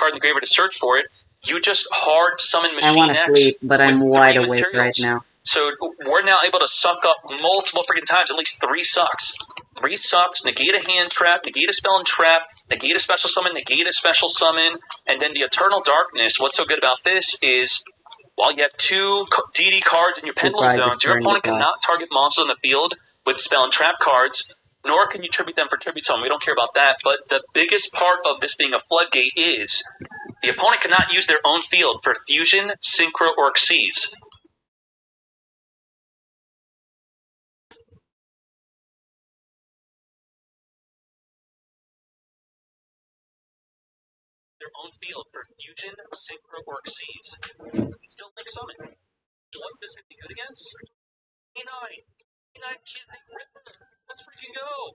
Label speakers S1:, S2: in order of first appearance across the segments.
S1: card in the graveyard to search for it, you just hard summon Machine
S2: I want to
S1: X
S2: sleep, but I'm
S1: with
S2: wide
S1: 3
S2: awake right
S1: materials.
S2: now.
S1: So we're now able to suck up multiple freaking times, at least 3 sucks. 3 sucks, negate a hand trap, negate a spell and trap, negate a special summon, negate a special summon, and then the Eternal Darkness. What's so good about this is, while you have 2 DD cards in your Pendulum Zones, your opponent cannot target monsters on the field with spell and trap cards, nor can you tribute them for tribute summon. We don't care about that, but the biggest part of this being a floodgate is the opponent cannot use their own field for Fusion, Synchro, or Xyz. Their own field for Fusion, Synchro, or Xyz. Still Link Summon. What's this going to be good against? A9. A9 can't make Ripper. Let's freaking go.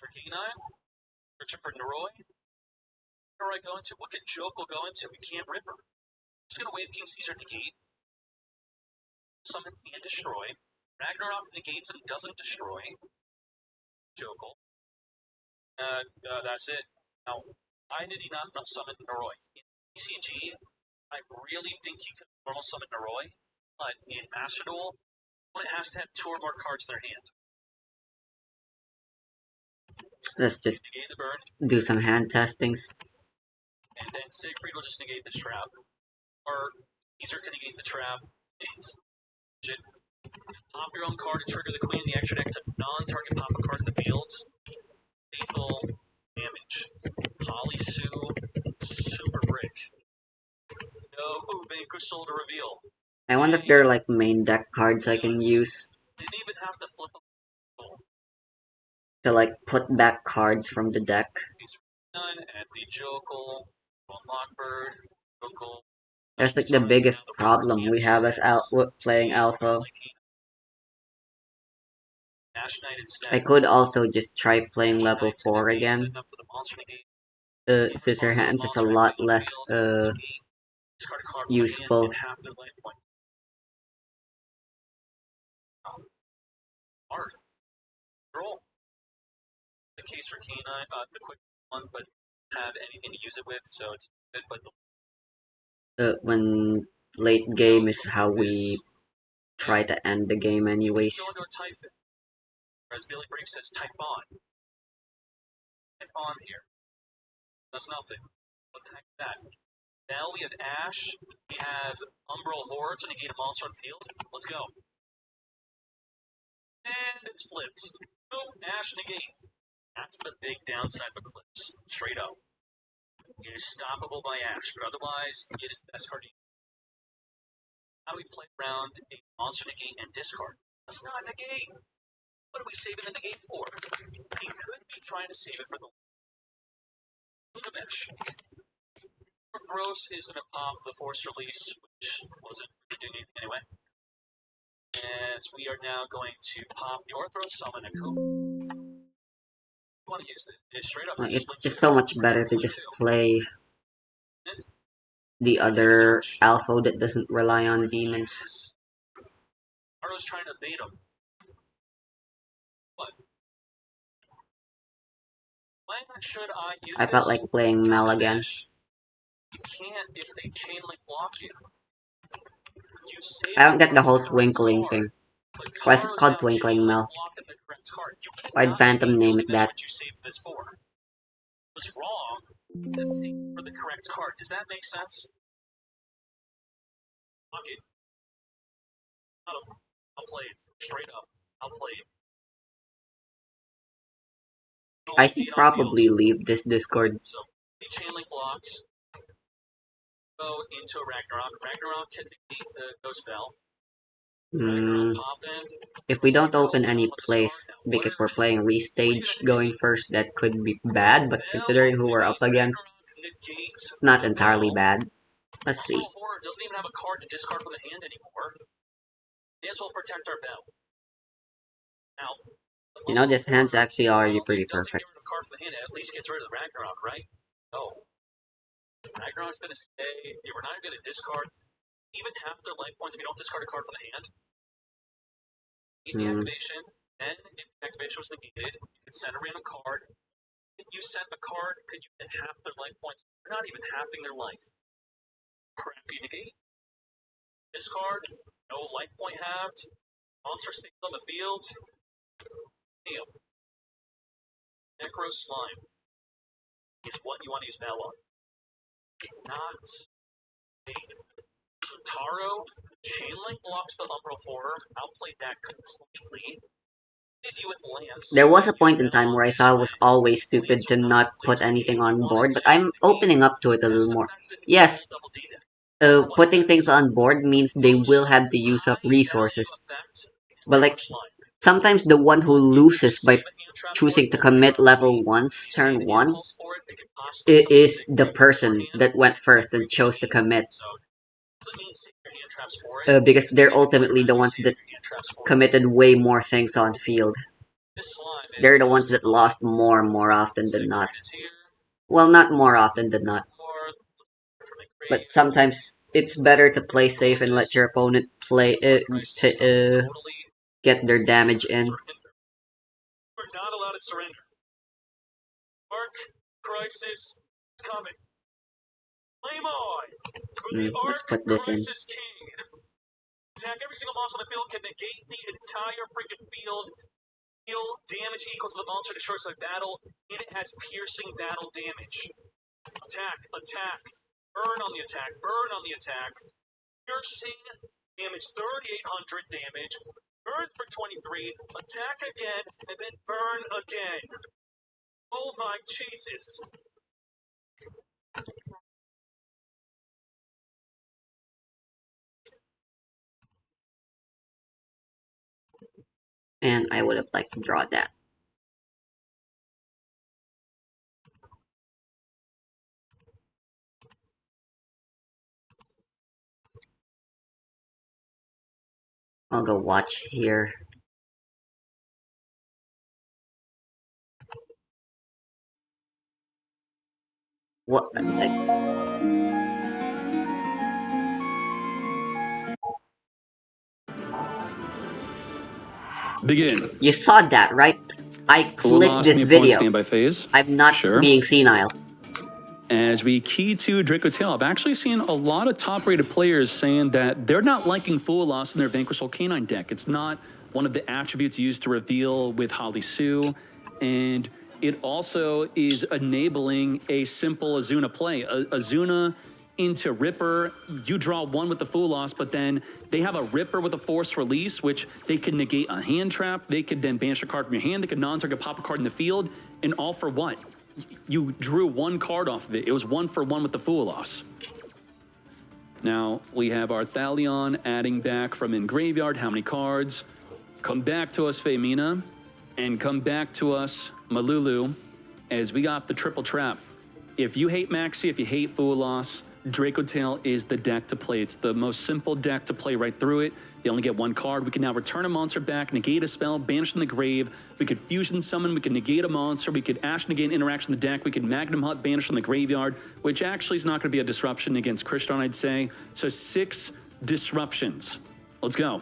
S1: For K9, searching for Noroi. Noroi go into? What could Joko go into? We can't Ripper. Just going to wave King Caesar negate. Summon and destroy. Ragnarok negates and doesn't destroy. Joko. That's it. Now, why did he not summon Noroi? In PCG, I really think he could normal summon Noroi, but in Master Duel, one has to have 2 or more cards in their hand.
S2: Let's just do some hand testings.
S1: And then Siegfried will just negate this trap. Or Caesar can negate the trap. Pop your own card to trigger the Queen in the extra deck to non-target pop a card in the field. Lethal damage. Polysue, Super Brick. No Vanquish Soul to reveal.
S2: I wonder if there are like main deck cards I can use.
S1: Didn't even have to flip a
S2: to like put back cards from the deck.
S1: At the Jokal, Lockbird, Jokal.
S2: That's like the biggest problem we have as playing Alpha. I could also just try playing level 4 again. Scissor Hands is a lot less useful.
S1: The case for K9, the quick one, but have anything to use it with, so it's good, but
S2: when late game is how we try to end the game anyways.
S1: As Billy Briggs says, Typhon. Typhon here. Does nothing. What the heck is that? Now we have Ash, we have Umbral Horde to negate a monster on field. Let's go. And it's flipped. Boom, Ash negate. That's the big downside of Eclipse. Straight up. It is stoppable by Ash, but otherwise, it is the best card. How do we play around a monster negate and discard? That's not negate. What are we saving the negate for? He could be trying to save it for the Mesh. Orthros is going to pop the force release, which wasn't doing anything anyway. And we are now going to pop the Orthros, summon a coup. Want to use it straight up.
S2: It's just so much better to just play the other Alpha that doesn't rely on demons.
S1: Arro's trying to bait him. What? When should I use
S2: I felt like playing Mel again.
S1: You can't if they chain link block you.
S2: I don't get the whole twinkling thing. Why is it called Twinkling Mel? Why'd Phantom name it that?
S1: Was wrong to see for the correct card. Does that make sense? Fuck it. I'll play it. Straight up. I'll play it.
S2: I should probably leave this Discord.
S1: So, chain link blocks. Go into a Ragnarok. Ragnarok can defeat the Ghost Bell.
S2: If we don't open any place because we're playing Restage going first, that could be bad, but considering who we're up against, it's not entirely bad. Let's see.
S1: Moral Horror doesn't even have a card to discard from the hand anymore. May as well protect our bell. Now,
S2: You know, this hand's actually already pretty
S1: doesn't
S2: perfect.
S1: get rid of a card from the hand, it at least gets rid of the Ragnarok, right? No. Ragnarok's gonna stay. We're not gonna discard even half their life points if you don't discard a card from the hand. Need the activation. Then, if the activation was negated, you could send a random card. If you sent a card, could you get half their life points? They're not even halving their life. Crappy negate. Discard. No life point halved. Monster stays on the field. Damn. Necro Slime is what you want to use Mel on. Not made. So Taro, Chainlink blocks the Umbral Horror. Outplayed that completely.
S2: There was a point in time where I thought it was always stupid to not put anything on board, but I'm opening up to it a little more. Yes, putting things on board means they will have to use up resources. But like, sometimes the one who loses by choosing to commit level 1's turn 1 is the person that went first and chose to commit. Because they're ultimately the ones that committed way more things on field. They're the ones that lost more often than not. Well, not more often than not. But sometimes it's better to play safe and let your opponent play get their damage in.
S1: We're not allowed to surrender. Arc Crisis is coming. Flame on!
S2: Let's put this in.
S1: King. Attack every single monster on the field, can negate the entire freaking field. Deal damage equal to the monster destroys the battle, and it has piercing battle damage. Attack, attack. Burn on the attack, burn on the attack. Piercing damage, 3,800 damage. Burn for 23, attack again, and then burn again. Oh my Jesus.
S2: And I would have liked to draw that. I'll go watch here. What?
S3: Begin.
S2: You saw that, right? I clicked this video.
S3: Standby phase.
S2: I'm not being senile.
S3: As we key to Draco Tail, I've actually seen a lot of top-rated players saying that they're not liking Fool Loss in their Vanquish Canine deck. It's not one of the attributes used to reveal with Holly Sue, and it also is enabling a simple Azuna play. Azuna into Ripper, you draw one with the Fool Loss, but then they have a Ripper with a Force Release, which they can negate a hand trap, they could then banish a card from your hand, they could non-target pop a card in the field, and all for what? You drew one card off of it. It was 1-for-1 with the Fool Loss. Now, we have our Thalion adding back from in graveyard. How many cards? Come back to us, Femina. And come back to us, Malulu, as we got the triple trap. If you hate Maxi, if you hate Fool Loss, Draco Tail is the deck to play. It's the most simple deck to play right through it. They only get one card. We can now return a monster back, negate a spell, banish from the grave. We could fusion summon, we could negate a monster, we could Ash negate interaction in the deck, we could Magnum Hut banish from the graveyard, which actually is not going to be a disruption against Kriston, I'd say. So 6 disruptions. Let's go.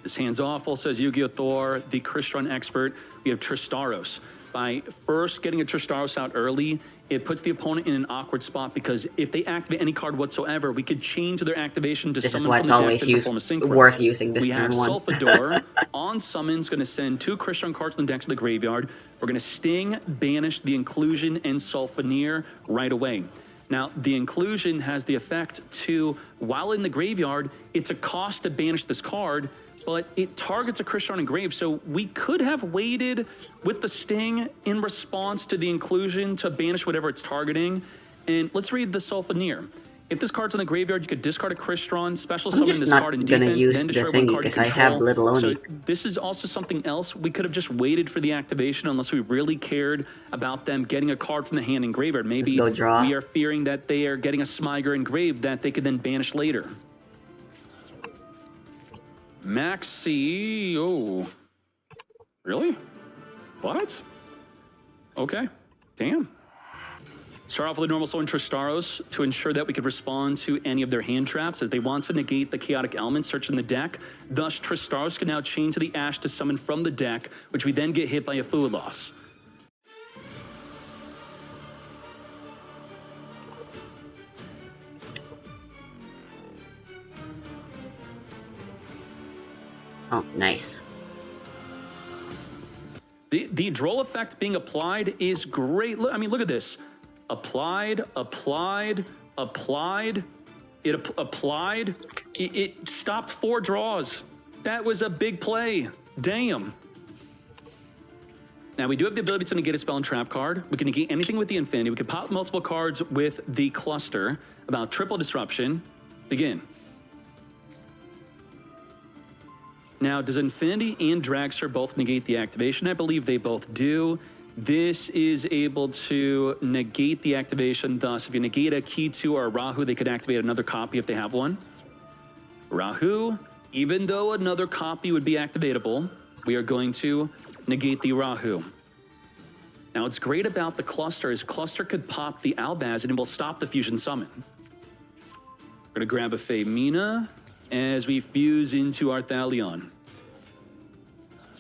S3: This hand's awful, says Yu-Gi-Oh! Thor, the Kriston expert. We have Tristaros. By first getting a Tristaros out early, it puts the opponent in an awkward spot because if they activate any card whatsoever, we could change their activation to summon from the deck and perform a synchro.
S2: Worth using this
S3: we
S2: turn
S3: have
S2: one.
S3: Sulfador on summons, going to send 2 Kriston cards from the deck to the graveyard. We're going to Sting, banish the Inclusion and Sulfaneer right away. Now, the Inclusion has the effect to, while in the graveyard, it's a cost to banish this card, but it targets a Kriston engraved, so we could have waited with the Sting in response to the Inclusion to banish whatever it's targeting. And let's read the Sulfaneer. If this card's in the graveyard, you could discard a Crystron, special
S2: I'm
S3: summon
S2: just
S3: this
S2: not
S3: card in
S2: gonna
S3: defense,
S2: use
S3: then
S2: the
S3: destroy one
S2: thingy
S3: card you
S2: because I have
S3: control.
S2: little
S3: So
S2: Oni.
S3: this is also something else. We could have just waited for the activation unless we really cared about them getting a card from the hand in graveyard. Maybe
S2: Let's go draw.
S3: we are fearing that they are getting a Smyger engraved that they could then banish later. Maxi, oh, really? What? Okay, damn. Start off with a normal summon Tristaros to ensure that we could respond to any of their hand traps as they want to negate the chaotic element search in the deck. Thus, Tristaros can now chain to the Ash to summon from the deck, which we then get hit by a food loss.
S2: Oh, nice.
S3: The droll effect being applied is great. I mean, look at this. Applied, applied, applied. It applied. It stopped 4 draws. That was a big play. Damn. Now, we do have the ability to negate a spell and trap card. We can negate anything with the Infinity. We can pop multiple cards with the Cluster. About triple disruption. Begin. Now, does Infinity and Dragster both negate the activation? I believe they both do. This is able to negate the activation. Thus, if you negate a Key 2 or a Rahu, they could activate another copy if they have one. Rahu, even though another copy would be activatable, we are going to negate the Rahu. Now, what's great about the Cluster is Cluster could pop the Albaz and it will stop the Fusion Summon. We're going to grab a Femina as we fuse into Arthalion.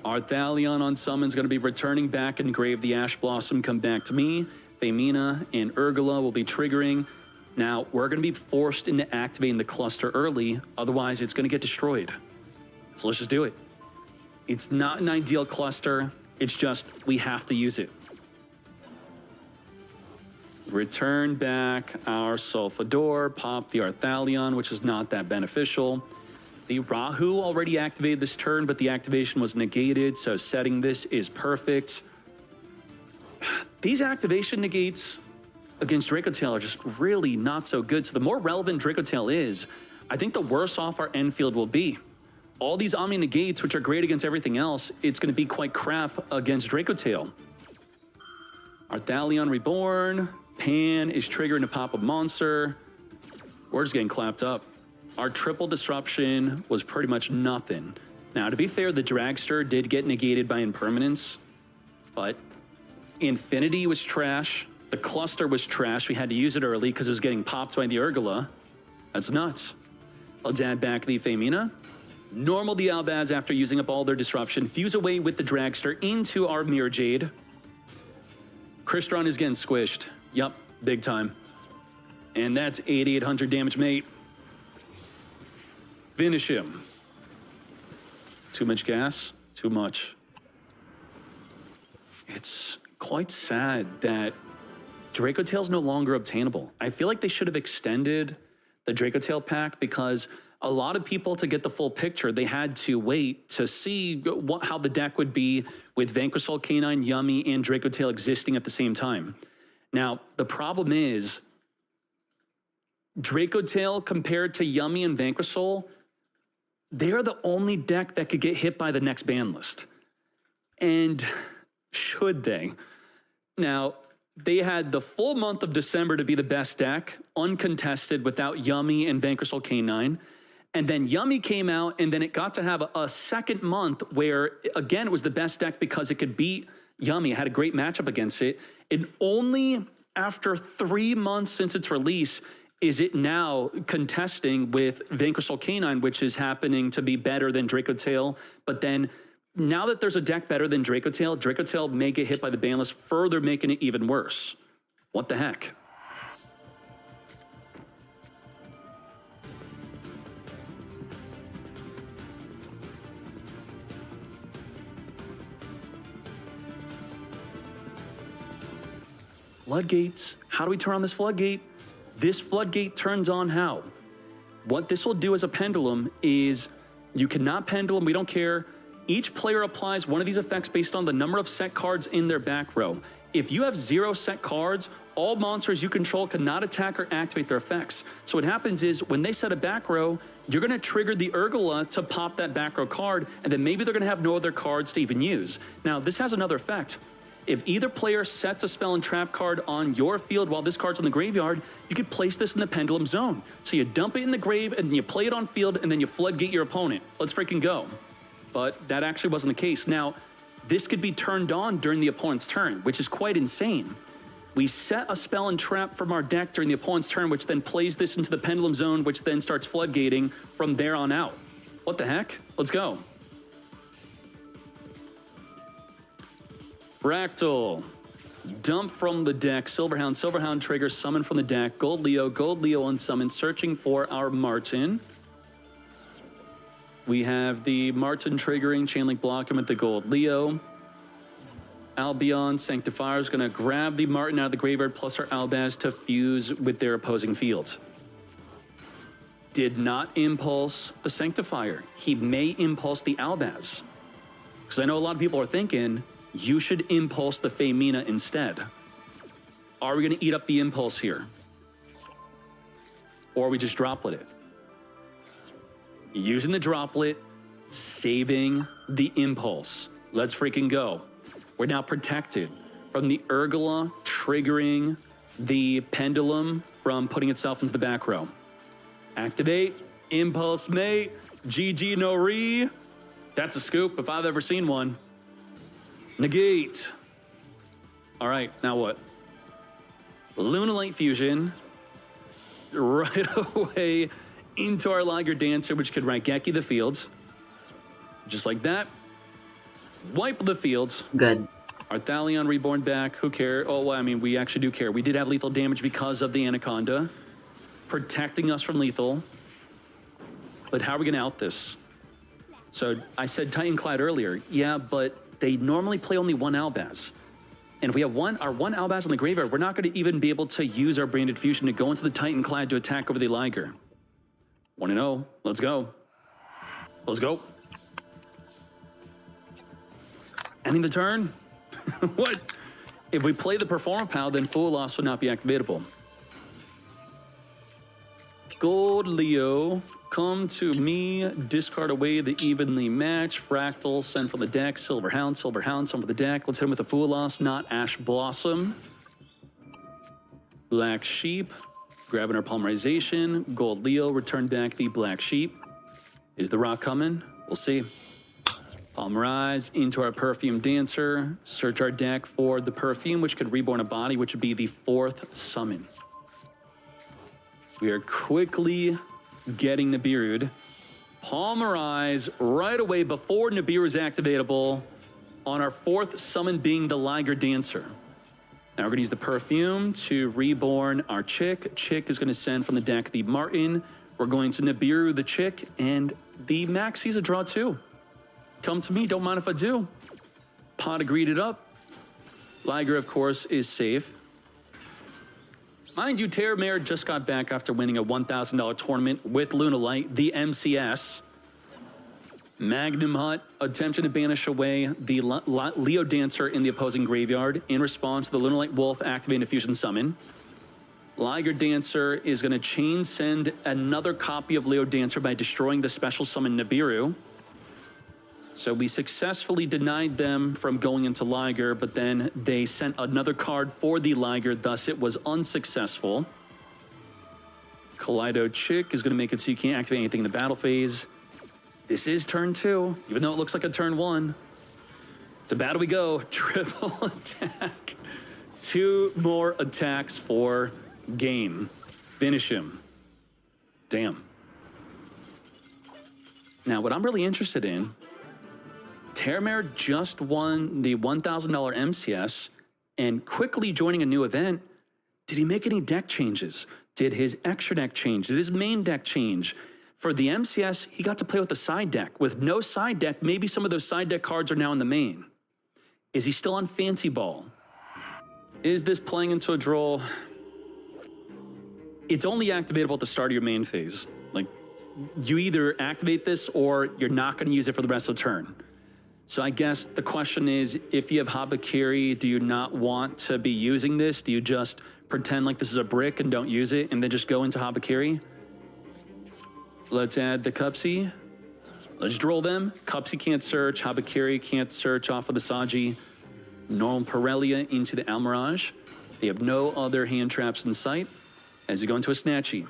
S3: Arthalion on summon is going to be returning back and grave the Ash Blossom, come back to me. Femina and Urgula will be triggering. Now, we're going to be forced into activating the Cluster early, otherwise it's going to get destroyed. So let's just do it. It's not an ideal Cluster, it's just we have to use it. Return back our Sulfador, pop the Arthalion, which is not that beneficial. The Rahu already activated this turn, but the activation was negated, so setting this is perfect. These activation negates against Draco Tail are just really not so good. So the more relevant Draco Tail is, I think the worse off our end field will be. All these Omni negates, which are great against everything else, it's going to be quite crap against Draco Tail. Arthalion Reborn. Pan is triggering to pop a monster. We're just getting clapped up. Our triple disruption was pretty much nothing. Now, to be fair, the Dragster did get negated by impermanence, but Infinity was trash. The Cluster was trash. We had to use it early because it was getting popped by the Urgula. That's nuts. I'll add back the Femina. Normal the Albaz after using up all their disruption. Fuse away with the Dragster into our Mirror Jade. Crystron is getting squished. Yup, big time. And that's 8,800 damage, mate. Finish him. Too much gas? Too much. It's quite sad that Draco Tail's no longer obtainable. I feel like they should have extended the Draco Tail pack because a lot of people, to get the full picture, they had to wait to see how the deck would be with Vanquisol, Canine, Yummy, and Draco Tail existing at the same time. Now, the problem is Draco Tail compared to Yummy and Vanquisol, they're the only deck that could get hit by the next ban list. And should they? Now, they had the full month of December to be the best deck, uncontested, without Yummy and Vanquisol K9. And then Yummy came out, and then it got to have a second month where, again, it was the best deck because it could beat Yummy. It had a great matchup against it. And only after 3 months since its release is it now contesting with Vanquisol K9, which is happening to be better than Draco Tail. But then now that there's a deck better than Draco Tail may get hit by the ban list, further making it even worse. What the heck? Floodgates. How do we turn on this floodgate? This floodgate turns on how? What this will do as a pendulum is you cannot pendulum, we don't care. Each player applies one of these effects based on the number of set cards in their back row. If you have 0 set cards, all monsters you control cannot attack or activate their effects. So what happens is when they set a back row, you're going to trigger the Urgula to pop that back row card, and then maybe they're going to have no other cards to even use. Now, this has another effect. If either player sets a spell and trap card on your field while this card's in the graveyard, you could place this in the Pendulum Zone. So you dump it in the grave, and then you play it on field, and then you floodgate your opponent. Let's freaking go. But that actually wasn't the case. Now, this could be turned on during the opponent's turn, which is quite insane. We set a spell and trap from our deck during the opponent's turn, which then plays this into the Pendulum Zone, which then starts floodgating from there on out. What the heck? Let's go. Fractal. Dump from the deck. Silverhound. Silverhound trigger. Summon from the deck. Gold Leo. Gold Leo unsummon. Searching for our Martin. We have the Martin triggering. Chainlink block him with the Gold Leo. Albion Sanctifier is going to grab the Martin out of the graveyard plus our Albaz to fuse with their opposing fields. Did not impulse the Sanctifier. He may impulse the Albaz. Because I know a lot of people are thinking, you should impulse the Femina instead. Are we going to eat up the impulse here? Or are we just droplet it? Using the droplet, saving the impulse. Let's freaking go. We're now protected from the Urgula triggering the Pendulum from putting itself into the back row. Activate, impulse mate, GG no re. That's a scoop if I've ever seen one. Negate. All right, now what? Lunalite Fusion right away into our Liger Dancer, which could Raigeki the fields. Just like that. Wipe the fields.
S2: Good.
S3: Our Thalion Reborn back. Who cares? Oh, well, I mean, we actually do care. We did have lethal damage because of the Anaconda. Protecting us from lethal. But how are we going to out this? So I said Titanclad earlier. Yeah, but they normally play only one Albaz. And if we have our one Albaz in the graveyard, we're not going to even be able to use our Branded Fusion to go into the Titanclad to attack over the Liger. 1-0. Let's go. Let's go. Ending the turn? What? If we play the Performer Pal, then Fool Loss would not be activatable. Gold Leo, come to me, discard away the evenly matched. Fractal, send from the deck. Silverhound, Silverhound, send from the deck. Let's hit him with a Fool Loss, not Ash Blossom. Black Sheep, grabbing our Polymerization. Gold Leo, return back the Black Sheep. Is the rock coming? We'll see. Polymerize into our Perfume Dancer. Search our deck for the Perfume, which could reborn a body, which would be the 4th summon. We are quickly getting Nibiru'd. Polymerize right away before Nibiru is activatable on our 4th summon being the Liger Dancer. Now we're going to use the Perfume to reborn our Chick. Chick is going to send from the deck the Martin. We're going to Nibiru the Chick, and the Maxi's a draw too. Come to me, don't mind if I do. Pot agreed it up. Liger, of course, is safe. Mind you, Terramare just got back after winning a $1,000 tournament with Lunalite, the MCS. Magnum Hut attempting to banish away the Leo Dancer in the opposing graveyard in response to the Lunalite Wolf activating a fusion summon. Liger Dancer is going to chain send another copy of Leo Dancer by destroying the special summon Nibiru. So we successfully denied them from going into Liger, but then they sent another card for the Liger, thus it was unsuccessful. Kaleido Chick is going to make it so you can't activate anything in the battle phase. This is turn 2, even though it looks like a turn 1. To battle we go, triple attack. 2 more attacks for game. Finish him. Damn. Now, what I'm really interested in, Terramare just won the $1,000 MCS and quickly joining a new event. Did he make any deck changes? Did his extra deck change? Did his main deck change? For the MCS, he got to play with a side deck. With no side deck, maybe some of those side deck cards are now in the main. Is he still on Fancy Ball? Is this playing into a draw? It's only activatable at the start of your main phase. Like, you either activate this or you're not going to use it for the rest of the turn. So I guess the question is, if you have Habakiri, do you not want to be using this? Do you just pretend like this is a brick and don't use it and then just go into Habakiri? Let's add the Cupsy. Let's droll them. Cupsy can't search. Habakiri can't search off of the Saji. Normal Parelia into the Almirage. They have no other hand traps in sight. As you go into a Snatchy.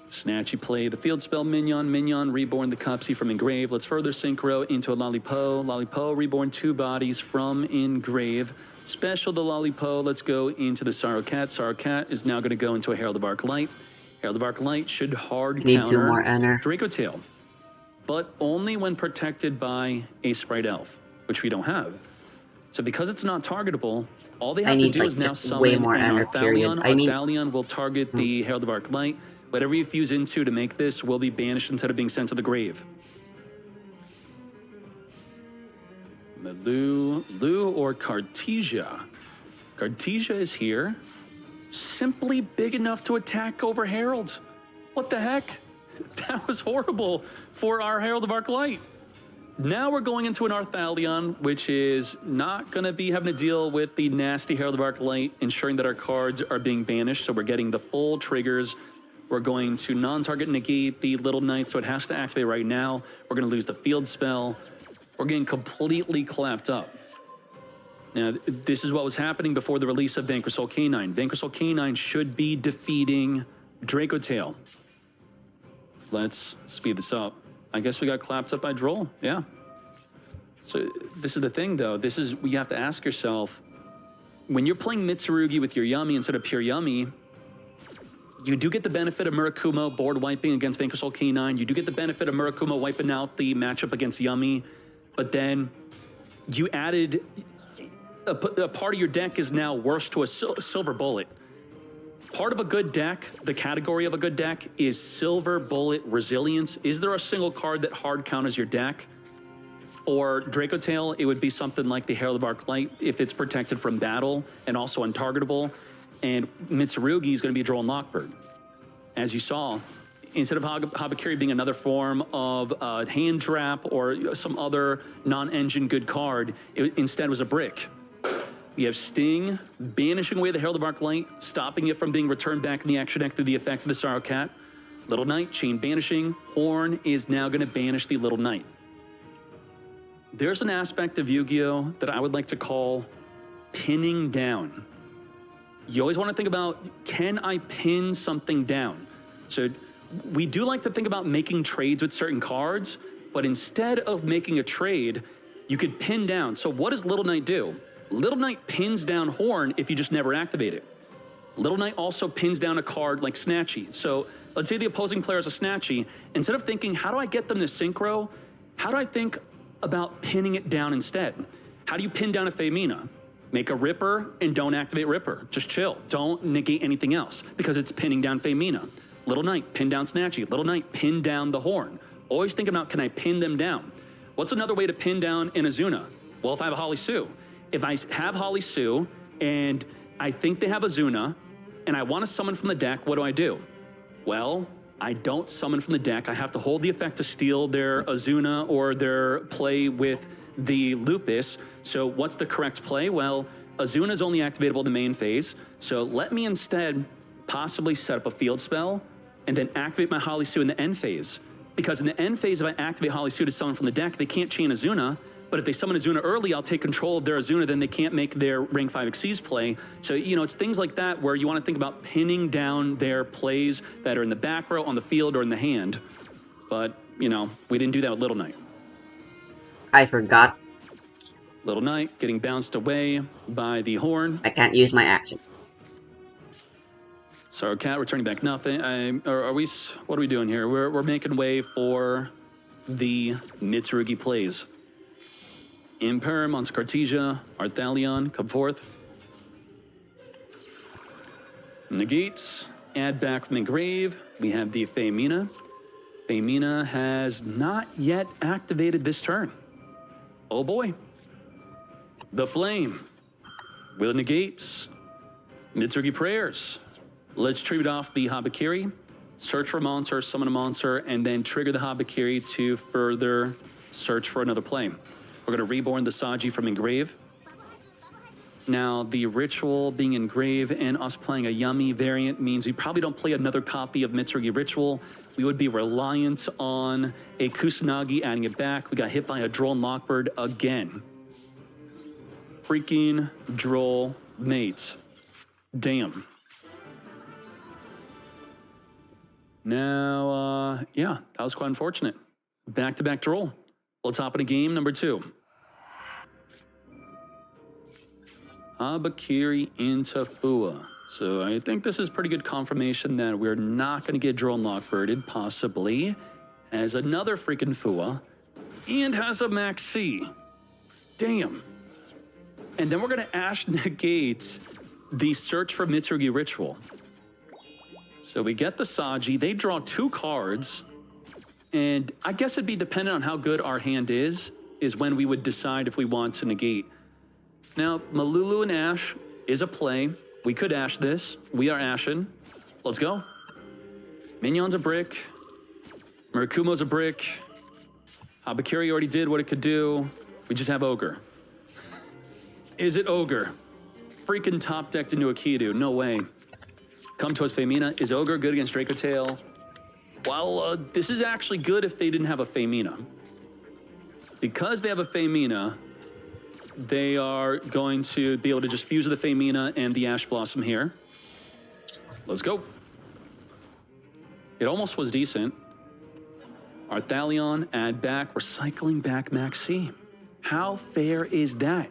S3: Snatchy play the field spell Minion. Minion reborn the Cupsy from Engrave. Let's further synchro into a Lollipo. Lollipo reborn 2 bodies from Engrave. Special the Lollipo. Let's go into the Sorrow Cat. Sorrow Cat is now going to go into a Herald of Arc Light. Herald of Arc Light should hard
S2: Need
S3: counter
S2: 2 more Enter.
S3: Draco Tail, but only when protected by a Sprite Elf, which we don't have. So because it's not targetable, all they have to do is now summon
S2: more
S3: an
S2: Enter,
S3: Arthalion.
S2: I mean,
S3: Arthalion will target the Herald of Arc Light. Whatever you fuse into to make this will be banished instead of being sent to the grave. Lu or Cartesia. Cartesia is here. Simply big enough to attack over Heralds. What the heck? That was horrible for our Herald of Arc Light. Now we're going into an Arthalion, which is not going to be having to deal with the nasty Herald of Arc Light, ensuring that our cards are being banished, so we're getting the full triggers. We're going to non-target negate the Little Knight, so it has to activate right now. We're going to lose the field spell. We're getting completely clapped up. Now, this is what was happening before the release of Vanquisol Canine. Vanquisol Canine should be defeating Draco Tail. Let's speed this up. I guess we got clapped up by Droll, yeah. So this is the thing, though. This is, you have to ask yourself, when you're playing Mitsurugi with your Yummy instead of pure Yummy, you do get the benefit of Murakumo board wiping against Vanquisol Canine. You do get the benefit of Murakumo wiping out the matchup against Yummy. But then you added, a part of your deck is now worse to a Silver Bullet. Part of a good deck, the category of a good deck, is Silver Bullet Resilience. Is there a single card that hard counters your deck? For Draco Tail, it would be something like the Herald of Arc Light if it's protected from battle and also untargetable. And Mitsurugi is going to be a Droll and Lockbird. As you saw, instead of Habakiri being another form of hand trap or some other non-engine good card, it instead was a brick. You have Sting banishing away the Herald of Arc Light, stopping it from being returned back in the action deck through the effect of the Sorrow Cat. Little Knight, chain banishing. Horn is now going to banish the Little Knight. There's an aspect of Yu-Gi-Oh! That I would like to call pinning down. You always want to think about, can I pin something down? So we do like to think about making trades with certain cards, but instead of making a trade, you could pin down. So what does Little Knight do? Little Knight pins down Horn if you just never activate it. Little Knight also pins down a card like Snatchy. So let's say the opposing player is a Snatchy. Instead of thinking, how do I get them to synchro? How do I think about pinning it down instead? How do you pin down a Femina? Make a Ripper and don't activate Ripper. Just chill. Don't negate anything else because it's pinning down Femina. Little Knight, pin down Snatchy. Little Knight, pin down the Horn. Always think about, can I pin them down? What's another way to pin down an Azuna? Well, if I have a Holly Sue. If I have Holly Sue and I think they have Azuna and I want to summon from the deck, what do? Well, I don't summon from the deck. I have to hold the effect to steal their Azuna or their play with the Lupus. So what's the correct play? Well, Azuna is only activatable in the main phase. So let me instead possibly set up a field spell and then activate my Holly Sue in the end phase. Because in the end phase, if I activate Holly Sue to summon from the deck, they can't chain Azuna. But if they summon Azuna early, I'll take control of their Azuna, then they can't make their rank 5 Xyz play. So, you know, it's things like that where you want to think about pinning down their plays that are in the back row, on the field, or in the hand. But, you know, we didn't do that with Little Knight.
S2: I forgot.
S3: Little Knight getting bounced away by the Horn.
S2: I can't use my actions.
S3: Sorrow Cat returning back nothing. What are we doing here? We're making way for the Mitsurugi plays. Imperm onto Cartesia, Arthalion, come forth. Negates, add back from the grave. We have the Femina. Femina has not yet activated this turn. Oh boy. The Flame. Will negates. Mitsurugi Prayers. Let's tribute off the Habakiri. Search for a monster, summon a monster, and then trigger the Habakiri to further search for another play. We're going to reborn the Saji from Engrave. Now, the Ritual being Engrave and us playing a Yummy variant means we probably don't play another copy of Mitsurugi Ritual. We would be reliant on a Kusanagi adding it back. We got hit by a Droll Lockbird again. Freaking Droll mate. Damn. Now, yeah, that was quite unfortunate. Back-to-back Droll. Let's hop into game number 2. Habakiri into Fua. So I think this is pretty good confirmation that we're not going to get Droll Lockbirded, possibly. Has another freaking Fua. And has a Max C. Damn. And then we're going to Ash negate the search for Mitsurugi Ritual. So we get the Saji. They draw 2 cards. And I guess it'd be dependent on how good our hand is when we would decide if we want to negate. Now, Malulu and Ash is a play. We could Ash this. We are Ashin. Let's go. Mignon's a brick. Murakumo's a brick. Habakiri already did what it could do. We just have Ogre. Is it Ogre? Freaking top decked into a Kidu. No way. Come to us, Femina. Is Ogre good against Draco Tail? Well, this is actually good if they didn't have a Femina. Because they have a Femina, they are going to be able to just fuse the Femina and the Ash Blossom here. Let's go. It almost was decent. Arthalion, add back, recycling back Maxi. How fair is that?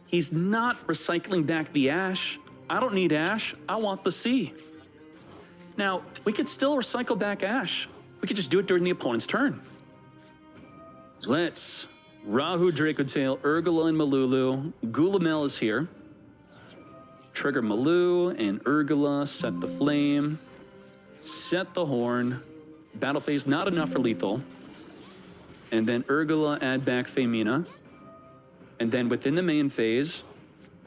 S3: He's not recycling back the Ash. I don't need Ash, I want the C. Now, we could still recycle back Ash. We could just do it during the opponent's turn. Let's Rahu, Draco Tail, Urgula, and Malulu. Gulamel is here. Trigger Malu and Urgula, set the flame, set the horn. Battle phase, not enough for lethal. And then Urgula, add back Femina. And then within the main phase,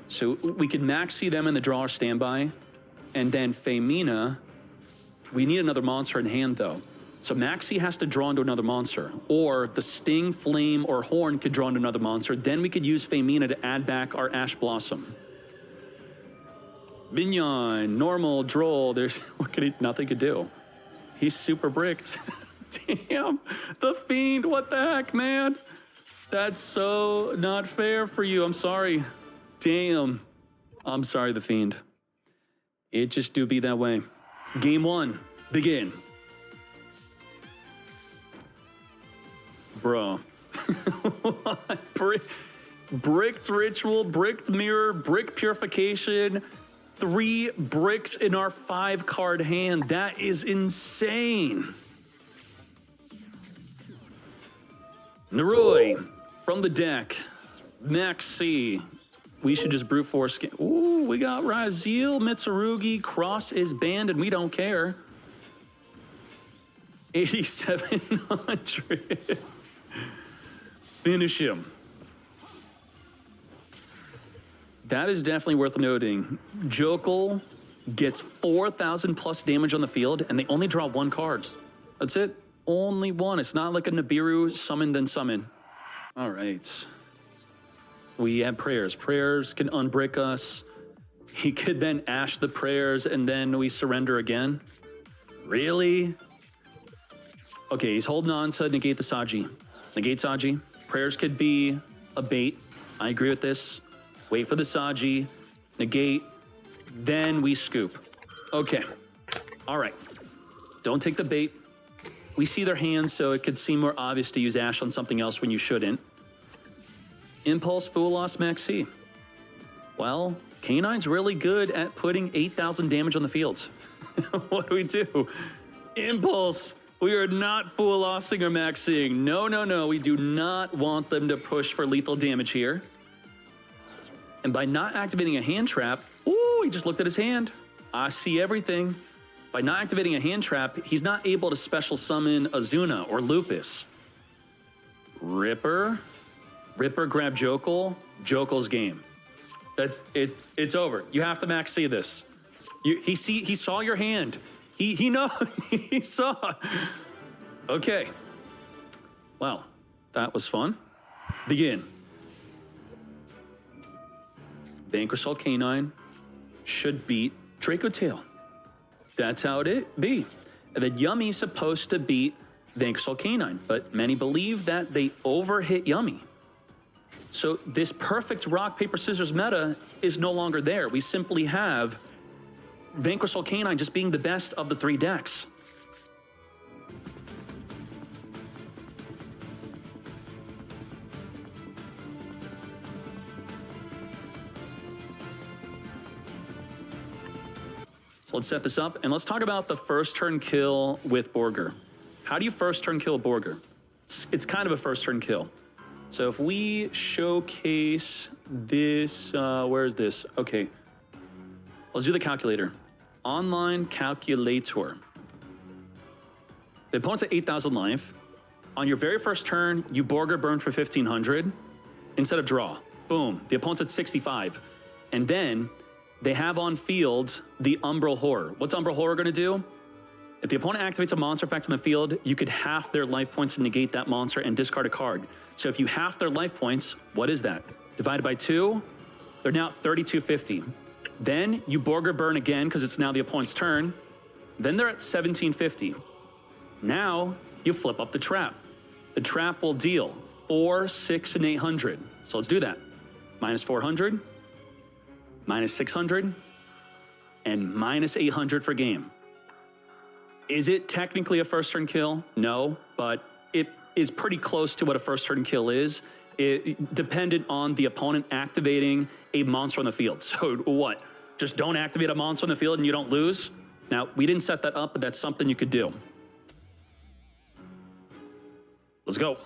S3: so we can maxi them in the draw or standby. And then Femina, we need another monster in hand though. So Maxi has to draw into another monster, or the Sting, Flame, or Horn could draw into another monster. Then we could use Femina to add back our Ash Blossom. Mignon, normal, Droll, nothing could do. He's super bricked. Damn, the Fiend, what the heck, man? That's so not fair for you, I'm sorry. Damn, I'm sorry, the Fiend. It just do be that way. Game 1, begin. Bro. Bricked Ritual, bricked Mirror, brick Purification, 3 bricks in our 5-card hand. That is insane. Narui from the deck. Max C. We should just brute force. Ooh, we got Raziel, Mitsurugi. Cross is banned and we don't care. 8,700. Finish him. That is definitely worth noting. Jokel gets 4,000 plus damage on the field, and they only draw 1 card. That's it. Only 1. It's not like a Nibiru summon then summon. All right. We have prayers. Prayers can unbrick us. He could then Ash the prayers, and then we surrender again. Really? Okay, he's holding on to negate the Saji. Negate Saji. Prayers could be a bait. I agree with this. Wait for the Saji. Negate. Then we scoop. Okay. All right. Don't take the bait. We see their hands, so it could seem more obvious to use Ash on something else when you shouldn't. Impulse, Fool Loss, Maxi. Well, K9's really good at putting 8,000 damage on the field. What do we do? Impulse. We are not Fool Lossing or Maxing. No, no, no. We do not want them to push for lethal damage here. And by not activating a hand trap, ooh, he just looked at his hand. I see everything. By not activating a hand trap, he's not able to special summon Azuna or Lupus. Ripper. Ripper grab Jokel. Jokel's game. That's it. It's over. You have to max see this. He saw your hand. He knows. He saw. Okay. Well, that was fun. Begin. Vanquished Canine should beat Draco Tail. That's how it be. And then Yummy's supposed to beat Vanquished Canine, but many believe that they overhit Yummy. So this perfect rock, paper, scissors meta is no longer there. We simply have Vanquished Canine just being the best of the 3 decks. So let's set this up, and let's talk about the first turn kill with Borger. How do you first turn kill Borger? It's kind of a first turn kill. So if we showcase this, where is this? Okay, let's do the calculator. Online calculator. The opponent's at 8,000 life. On your very first turn, you Borger burn for 1,500 instead of draw. Boom, the opponent's at 65. And then they have on field the Umbral Horror. What's Umbral Horror gonna do? If the opponent activates a monster effect in the field, you could half their life points to negate that monster and discard a card. So if you half their life points, what is that? Divided by 2, they're now at 3,250. Then you Borger burn again because it's now the opponent's turn. Then they're at 1,750. Now you flip up the trap. The trap will deal 4, 6, and 800. So let's do that. Minus 400, minus 600, and minus 800 for game. Is it technically a first turn kill? No, but it is pretty close to what a first turn kill is. It dependent on the opponent activating a monster on the field. So what? Just don't activate a monster on the field and you don't lose? Now, we didn't set that up, but that's something you could do. Let's go.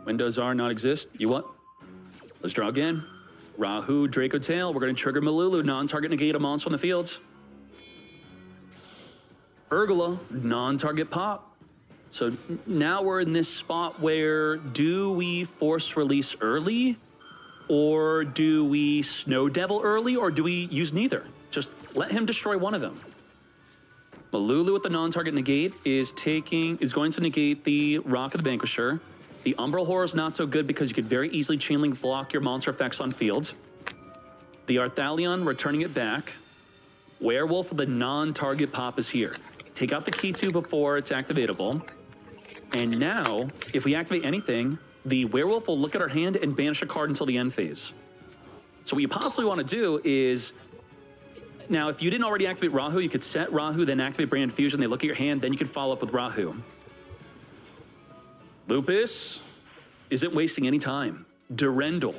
S3: Windows are not exist. You what? Let's draw again. Rahu, Draco Tail. We're going to trigger Malulu, non-target negate a monster on the field. Urgula, non-target pop. So now we're in this spot where do we force release early? Or do we Snow Devil early? Or do we use neither? Just let him destroy one of them. Malulu with the non-target negate is going to negate the Rock of the Vanquisher. The Umbral Horror is not so good because you could very easily chainlink block your monster effects on field. The Arthalion returning it back. Werewolf with the non-target pop is here. Take out the key 2 before it's activatable. And now, if we activate anything, the Werewolf will look at our hand and banish a card until the end phase. So what you possibly want to do is, now if you didn't already activate Rahu, you could set Rahu, then activate Brand Fusion, they look at your hand, then you could follow up with Rahu. Lupus isn't wasting any time. Durendal.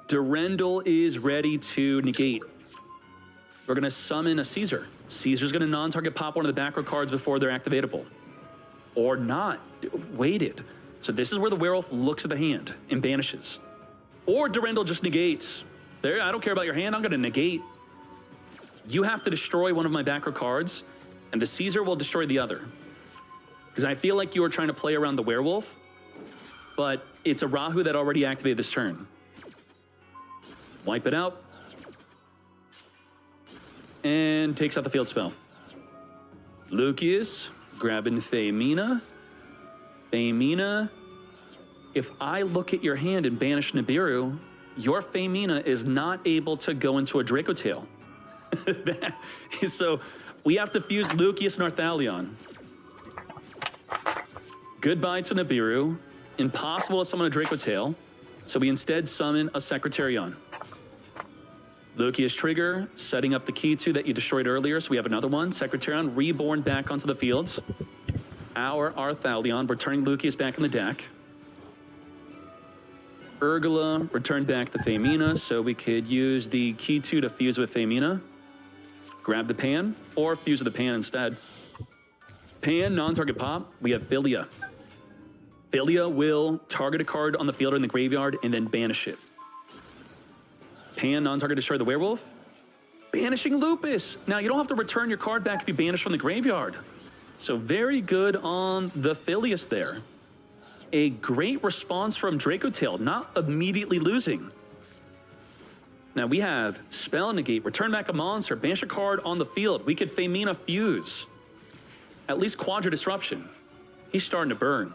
S3: Durendal is ready to negate. We're going to summon a Caesar. Caesar's going to non-target pop one of the back row cards before they're activatable. Or not. Waited. So this is where the Werewolf looks at the hand and banishes. Or Durendal just negates. There, I don't care about your hand, I'm going to negate. You have to destroy one of my back row cards, and the Caesar will destroy the other. Because I feel like you are trying to play around the Werewolf, but it's a Rahu that already activated this turn. Wipe it out. And takes out the field spell. Lucius, grabbing Thamina. Thamina, if I look at your hand and banish Nibiru, your Thamina is not able to go into a Draco Tail. So we have to fuse Lucius and Arthalion. Goodbye to Nibiru. Impossible to summon a Draco Tail. So we instead summon a Secretarion. Lucius trigger, setting up the key 2 that you destroyed earlier, so we have another one. Secretarion reborn back onto the field. Our Arthalion, returning Lucius back in the deck. Urgula, returned back the Thamina, so we could use the key 2 to fuse with Thamina. Grab the Pan, or fuse with the Pan instead. Pan, non-target pop, we have Philia. Philia will target a card on the field or in the graveyard and then banish it. Pan, non-target, destroy the Werewolf. Banishing Lupus. Now, you don't have to return your card back if you banish from the graveyard. So very good on the Phileas there. A great response from Draco Tail, not immediately losing. Now we have Spell Negate, return back a monster, banish a card on the field. We could Thamina fuse. At least Quadra Disruption. He's starting to burn.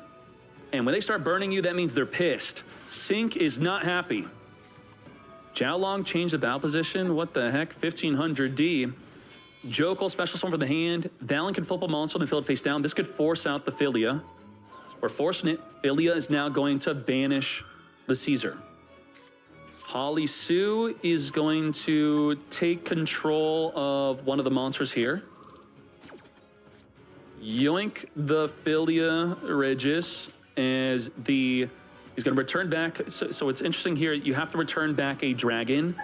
S3: And when they start burning you, that means they're pissed. Sync is not happy. Jiaolong changed the battle position. What the heck? 1500D. Jokal special summon for the hand. Valen can flip a monster on the field face down. This could force out the Philia. We're forcing it. Philia is now going to banish the Caesar. Holly Sue is going to take control of one of the monsters here. Yoink the Philia Regis as the... He's going to return back. So it's interesting here. You have to return back a dragon.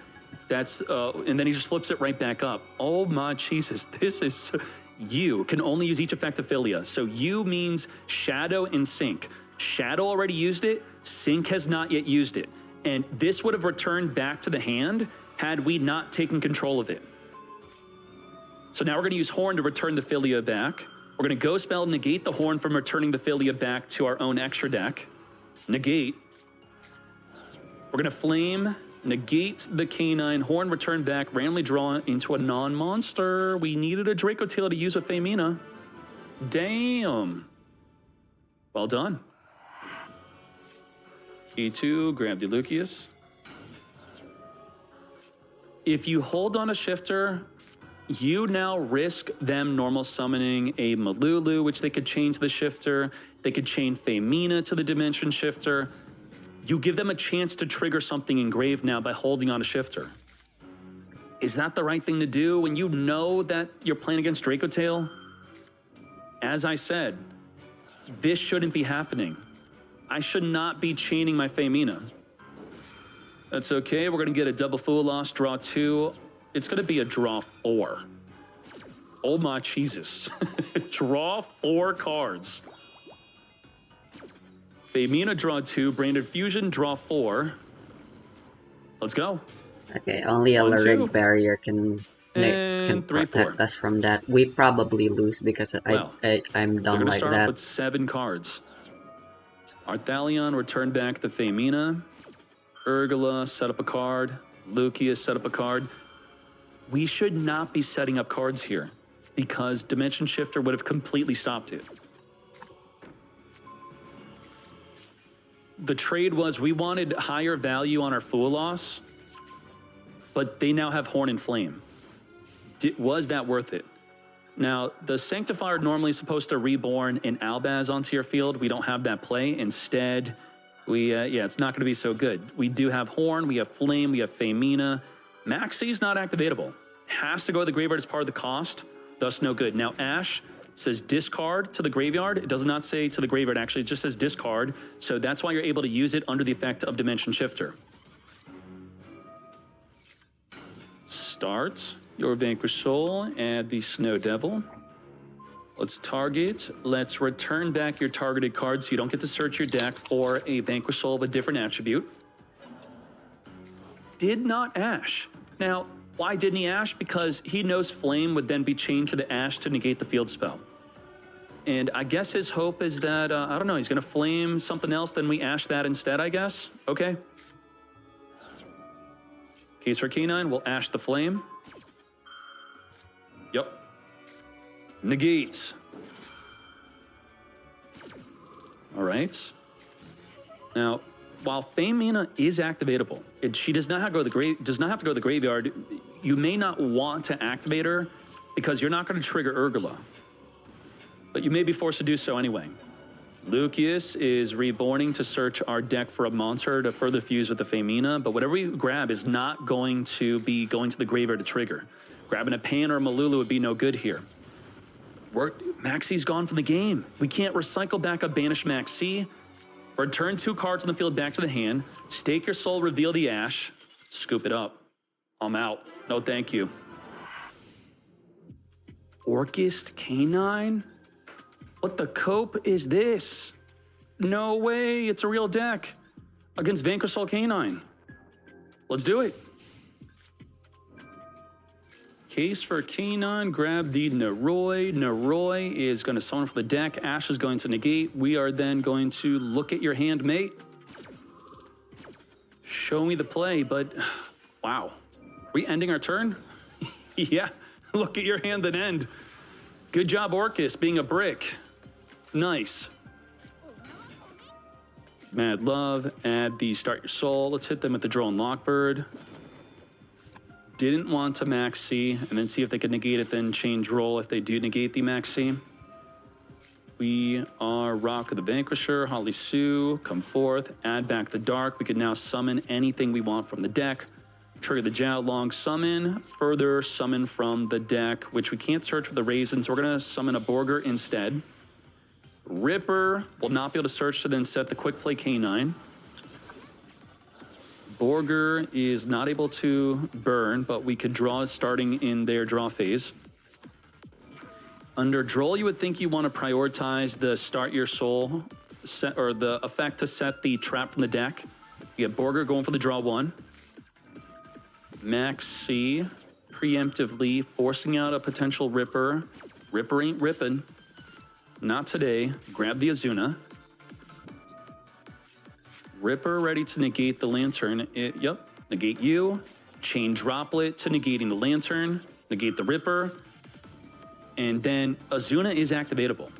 S3: That's and then he just flips it right back up. Oh my Jesus! This is you can only use each effect of Philia. So you means Shadow and Sync. Shadow already used it. Sync has not yet used it, and this would have returned back to the hand had we not taken control of it. So now we're going to use Horn to return the Philia back. We're going to go spell negate the Horn from returning the Philia back to our own extra deck. Negate. We're going to flame, negate the canine, Horn return back, randomly draw into a non-monster. We needed a Draco Tail to use with Femina. Damn. Well done. E2, grab the Lucius. If you hold on a shifter, you now risk them normal summoning a Malulu, which they could chain to the shifter. They could chain Femina to the dimension shifter. You give them a chance to trigger something engraved now by holding on a shifter. Is that the right thing to do when you know that you're playing against Draco Tail? As I said, this shouldn't be happening. I should not be chaining my Femina. That's okay. We're going to get a double Fool Loss, draw 2. It's going to be a draw 4. Oh my Jesus. Draw 4 cards. Femina, draw 2. Branded Fusion, draw 4. Let's go.
S2: Okay, only a
S3: 1,
S2: lyric
S3: 2.
S2: barrier can
S3: And 3, 4.
S2: protect us from that. We probably lose because
S3: Well,
S2: I'm
S3: We're
S2: done
S3: going to
S2: like
S3: start off
S2: that.
S3: with 7 cards. Arthalion, return back the Femina. Urgula, set up a card. Lucius, set up a card. We should not be setting up cards here because Dimension Shifter would have completely stopped it. The trade was we wanted higher value on our Fool Loss, but they now have Horn and Flame. Was that worth it? Now, the Sanctifier normally is supposed to reborn an Albaz onto your field. We don't have that play. Instead, it's not going to be so good. We do have Horn, we have Flame, we have Femina. Maxi is not activatable. Has to go to the graveyard as part of the cost, thus no good. Now, Ash says discard to the graveyard. It does not say to the graveyard, actually. It just says discard. So that's why you're able to use it under the effect of Dimension Shifter. Start your Vanquished Soul, add the Snow Devil. Let's target. Let's return back your targeted card so you don't get to search your deck for a Vanquished Soul of a different attribute. Did not Ash. Now, why didn't he Ash? Because he knows Flame would then be chained to the Ash to negate the field spell. And I guess his hope is that, I don't know, he's going to Flame something else, then we Ash that instead, I guess. Okay. Case for Canine, we'll Ash the Flame. Yep. Negate. All right. Now, while Femina is activatable, she does not have to go to the graveyard. You may not want to activate her because you're not going to trigger Urgula, but you may be forced to do so anyway. Lucius is reborning to search our deck for a monster to further fuse with the Femina, but whatever you grab is not going to be going to the graveyard to trigger. Grabbing a Pan or a Malulu would be no good here. Maxi's gone from the game. We can't recycle back a Banish Maxi. Return 2 cards on the field back to the hand. Stake your soul, reveal the Ash. Scoop it up. I'm out. No thank you. Orcust Canine? What the cope is this? No way, it's a real deck. Against Vanquished Soul Canine. Let's do it. Case for Canine, grab the Naroi. Naroi is going to summon from the deck. Ash is going to negate. We are then going to look at your hand, mate. Show me the play, but wow. Are we ending our turn? Yeah, look at your hand and end. Good job, Orcus, being a brick. Nice. Mad Love, add the Start Your Soul. Let's hit them with the Drone Lockbird. Didn't want to max C, and then see if they could negate it, then change roll if they do negate the max C. We are Rock of the Vanquisher, Holly Sue, come forth, add back the Dark. We can now summon anything we want from the deck. Trigger the Jiao Long summon, further summon from the deck, which we can't search for the Raisin, so we're going to summon a Borger instead. Ripper will not be able to search to then set the Quick Play K9. Borger is not able to burn, but we could draw starting in their draw phase. Under Droll, you would think you want to prioritize the Start Your Soul set, or the effect to set the trap from the deck. You get Borger going for the draw 1. Max C, preemptively forcing out a potential Ripper. Ripper ain't ripping. Not today. Grab the Azuna. Ripper ready to negate the Lantern. Yep, negate you. Chain Droplet to negating the Lantern. Negate the Ripper. And then Azuna is activatable.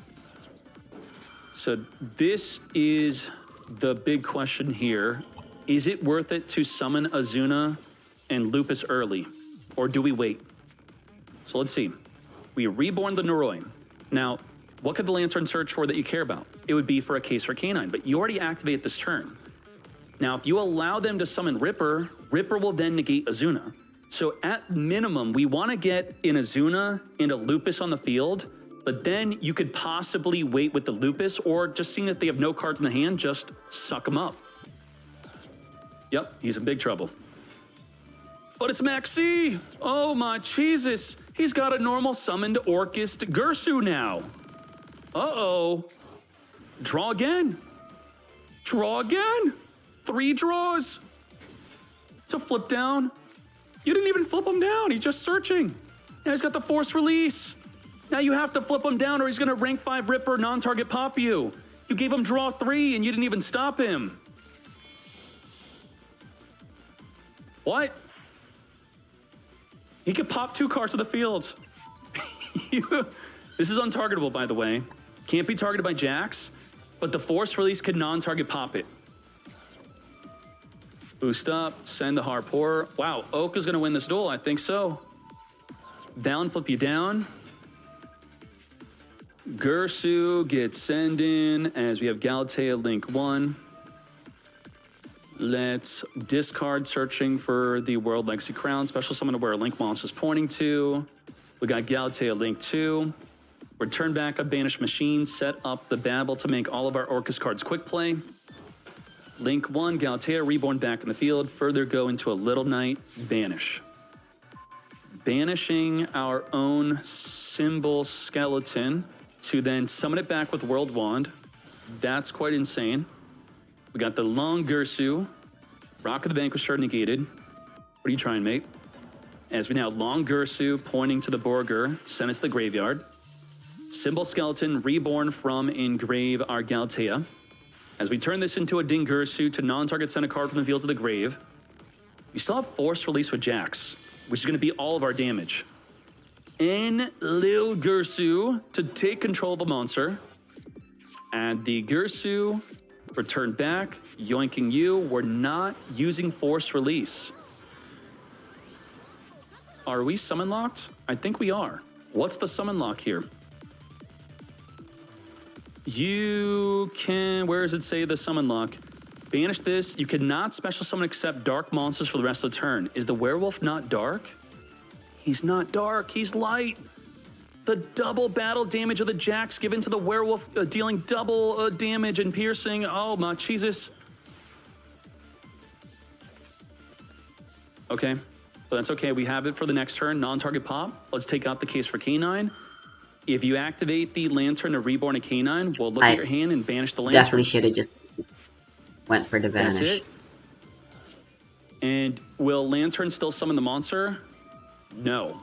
S3: So this is the big question here. Is it worth it to summon Azuna and Lupus early? Or do we wait? So let's see. We reborn the Noroi. Now, what could the Lantern search for that you care about? It would be for a case for K9, but you already activate this turn. Now, if you allow them to summon Ripper, Ripper will then negate Azuna. So at minimum, we want to get an Azuna and a Lupus on the field, but then you could possibly wait with the Lupus, or just seeing that they have no cards in the hand, just suck them up. Yep, he's in big trouble. But it's Maxi! Oh my Jesus! He's got a normal summoned Orcust Gursu now. Uh-oh. Draw again. Draw again. 3 draws. It's a flip down. You didn't even flip him down. He's just searching. Now he's got the Force Release. Now you have to flip him down or he's going to rank 5 Ripper non-target pop you. You gave him draw 3 and you didn't even stop him. What? He could pop 2 cards to the field. This is untargetable, by the way. Can't be targeted by Jax, but the Force Release could non-target pop it. Boost up, send the Harpour. Wow, Oak is going to win this duel. I think so. Down, flip you down. Gursu gets send in as we have Galatea Link 1. Let's discard searching for the World Legacy Crown. Special summon to where a Link monster is pointing to. We got Galatea Link 2. Return back a Banished Machine. Set up the Babel to make all of our Orcust cards quick play. Link 1, Galatea, reborn back in the field. Further go into a Little Knight, banish. Banishing our own symbol skeleton to then summon it back with World Wand. That's quite insane. We got the Long Gursu, Rock of the Vanquisher negated. What are you trying, mate? As we now Long Gursu pointing to the Borger, send us to the graveyard. Symbol skeleton reborn from engrave our Galatea. As we turn this into a Dingursu to non-target send a card from the field to the grave. We still have Force Release with Jax, which is going to be all of our damage. And Lil Gursu to take control of a monster. Add the Gursu, return back, yoinking you. We're not using Force Release. Are we summon locked? I think we are. What's the summon lock here? You can, where does it say the summon lock? Banish this. You cannot special summon except dark monsters for the rest of the turn. Is the werewolf not dark? He's not dark, he's light. The double battle damage of the Jax given to the werewolf, dealing double damage and piercing. Oh my Jesus. Okay, but that's okay. We have it for the next turn, non-target pop. Let's take out the case for K9. If you activate the Lantern to reborn a K9, we'll look at your hand and banish the Lantern.
S2: Definitely should have just went for the banish.
S3: That's it. And will Lantern still summon the monster? No.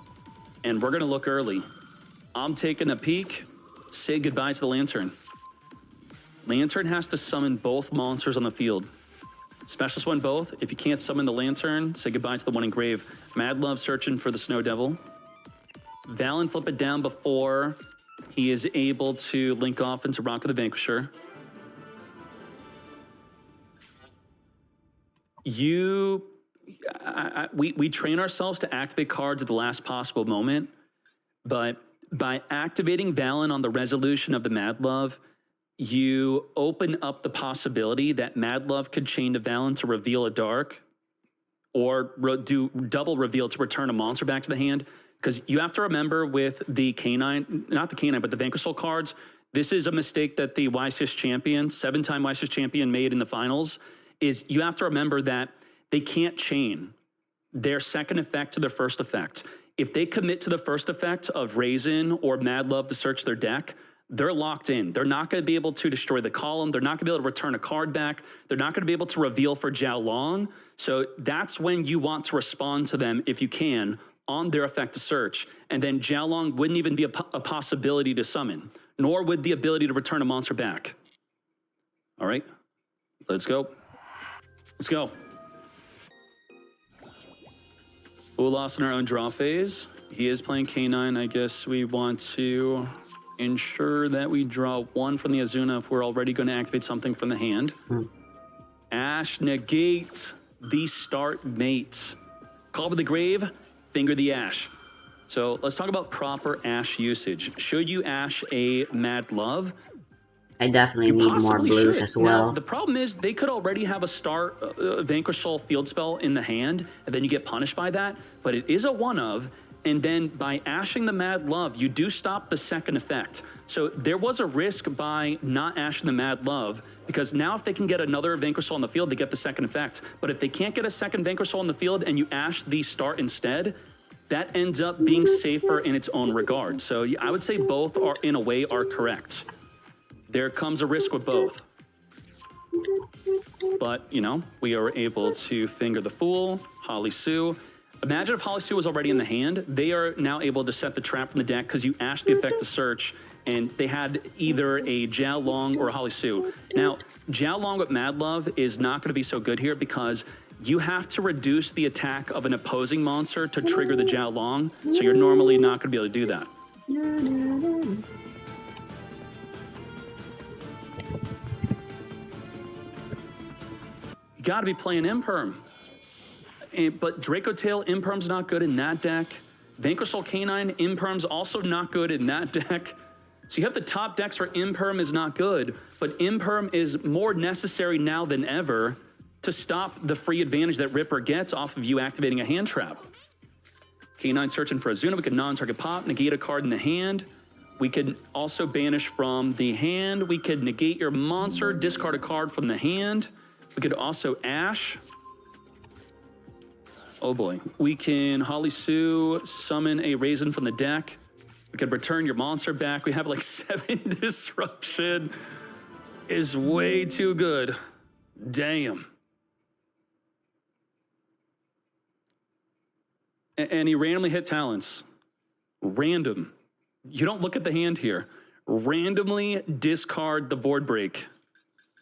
S3: And we're going to look early. I'm taking a peek. Say goodbye to the Lantern. Lantern has to summon both monsters on the field. Special summon both. If you can't summon the Lantern, say goodbye to the one in grave. Mad Love searching for the Snow Devil. Valen flip it down before he is able to link off into Rock of the Vanquisher. we train ourselves to activate cards at the last possible moment, but by activating Valen on the resolution of the Mad Love, you open up the possibility that Mad Love could chain to Valen to reveal a dark, or do double reveal to return a monster back to the hand. Because you have to remember with the Canine, not the Canine, but the Vanquish Soul cards, this is a mistake that the YCS champion, 7-time YCS champion, made in the finals, is you have to remember that they can't chain their second effect to their first effect. If they commit to the first effect of Raisin or Mad Love to search their deck, they're locked in. They're not going to be able to destroy the column. They're not going to be able to return a card back. They're not going to be able to reveal for Jiao Long. So that's when you want to respond to them, if you can, on their effect to search. And then Jiao Long wouldn't even be a possibility to summon, nor would the ability to return a monster back. All right, let's go. Let's go. Ulas in our own draw phase. He is playing K9. I guess we want to ensure that we draw one from the Azuna if we're already going to activate something from the hand. Ash, negate the start mate. Call to the grave, finger the ash. So let's talk about proper ash usage. Should you ash a Mad Love?
S2: I definitely need more blues as well.
S3: Now, the problem is they could already have a start Vanquish Soul field spell in the hand, and then you get punished by that. But it is a one of, and then by ashing the Mad Love, you do stop the second effect. So there was a risk by not ashing the Mad Love, because now if they can get another Vanquish Soul on the field, they get the second effect. But if they can't get a second Vanquish Soul on the field and you ash the start instead, that ends up being safer in its own regard. So I would say both are, in a way, are correct. There comes a risk with both. But, you know, we are able to finger the Fool, Holly Sue. Imagine if Holly Sue was already in the hand. They are now able to set the trap from the deck because you ash the effect to search, and they had either a Jiao Long or a Holly Sue. Now, Jiao Long with Mad Love is not going to be so good here because you have to reduce the attack of an opposing monster to trigger the Jiao Long, so you're normally not going to be able to do that. You got to be playing Imperm. But Draco Tail Imperm's not good in that deck. Vanquish Soul Canine Imperm's also not good in that deck. So you have the top decks where Imperm is not good, but Imperm is more necessary now than ever to stop the free advantage that Ripper gets off of you activating a hand trap. Canine searching for Azuna. We could non-target pop, negate a card in the hand. We could also banish from the hand. We could negate your monster, discard a card from the hand. We could also ash. Oh boy. We can Holly Sue, summon a Raisin from the deck. We could return your monster back. We have like 7 disruption. Is way too good. Damn. And he randomly hit talents. Random. You don't look at the hand here. Randomly discard the board break.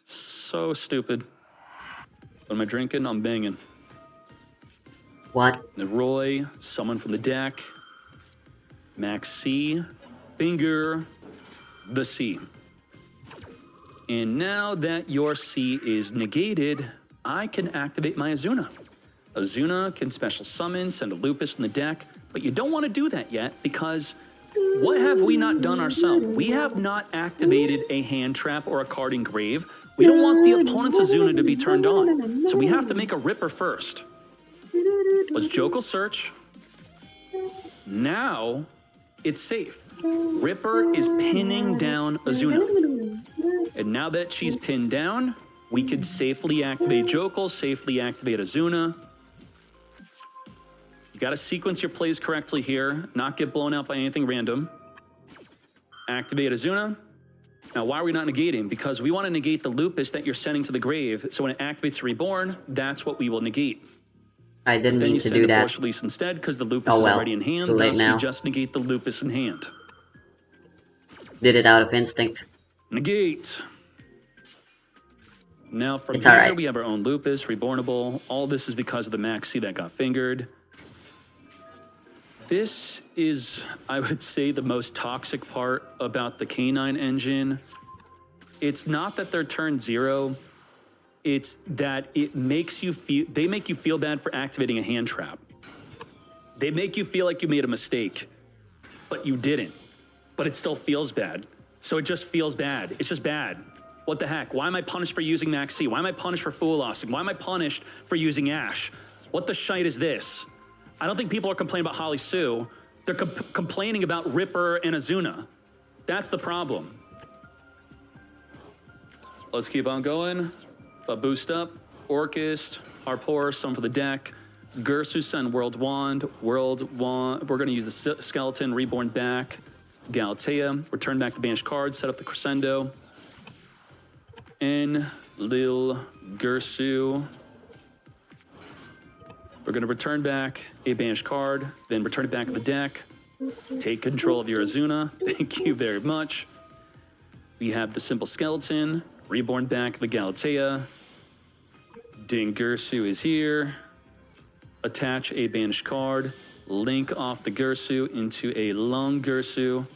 S3: So stupid. What am I drinking? I'm banging.
S2: What?
S3: The Roy, someone from the deck. Max C, finger the C. And now that your C is negated, I can activate my Azuna. Azuna can special summon, send a Lupus in the deck, but you don't want to do that yet because what have we not done ourselves? We have not activated a hand trap or a card in grave. We don't want the opponent's Azuna to be turned on, so we have to make a Ripper first. Let's Jokel search. Now, it's safe. Ripper is pinning down Azuna. And now that she's pinned down, we could safely activate Jokel, safely activate Azuna. You gotta sequence your plays correctly here, not get blown out by anything random. Activate Azuna. Now, why are we not negating? Because we want to negate the Lupus that you're sending to the grave, so when it activates Reborn, that's what we will negate.
S2: I didn't
S3: Then
S2: need
S3: you
S2: to
S3: send
S2: do
S3: a
S2: that.
S3: Force Release instead, because the Lupus
S2: Oh,
S3: is
S2: well.
S3: already in hand,
S2: Too late
S3: thus
S2: now.
S3: we just negate the Lupus in hand.
S2: Did it out of instinct.
S3: Negate. Now from
S2: It's
S3: here,
S2: alright.
S3: we have our own Lupus, Rebornable. All this is because of the Maxi that got fingered. This is, I would say, the most toxic part about the Canine engine. It's not that they're turn 0. It's that it makes you feel, they make you feel bad for activating a hand trap. They make you feel like you made a mistake, but you didn't. But it still feels bad. So it just feels bad. It's just bad. What the heck? Why am I punished for using Max C? Why am I punished for Fool Lossing? Why am I punished for using Ash? What the shite is this? I don't think people are complaining about Holly Sue. They're complaining about Ripper and Azuna. That's the problem. Let's keep on going. Boost up. Orchist. Harpour. Some for the deck. Gersu Sun. World Wand. World Wand. We're going to use the Skeleton. Reborn back. Galatea. Return back the banished cards. Set up the Crescendo. And Lil Gersu. We're going to return back a banished card, then return it back to the deck. Take control of your Azuna. Thank you very much. We have the Simple Skeleton. Reborn back the Galatea. Ding Gersu is here. Attach a banished card. Link off the Gersu into a Lung Gersu.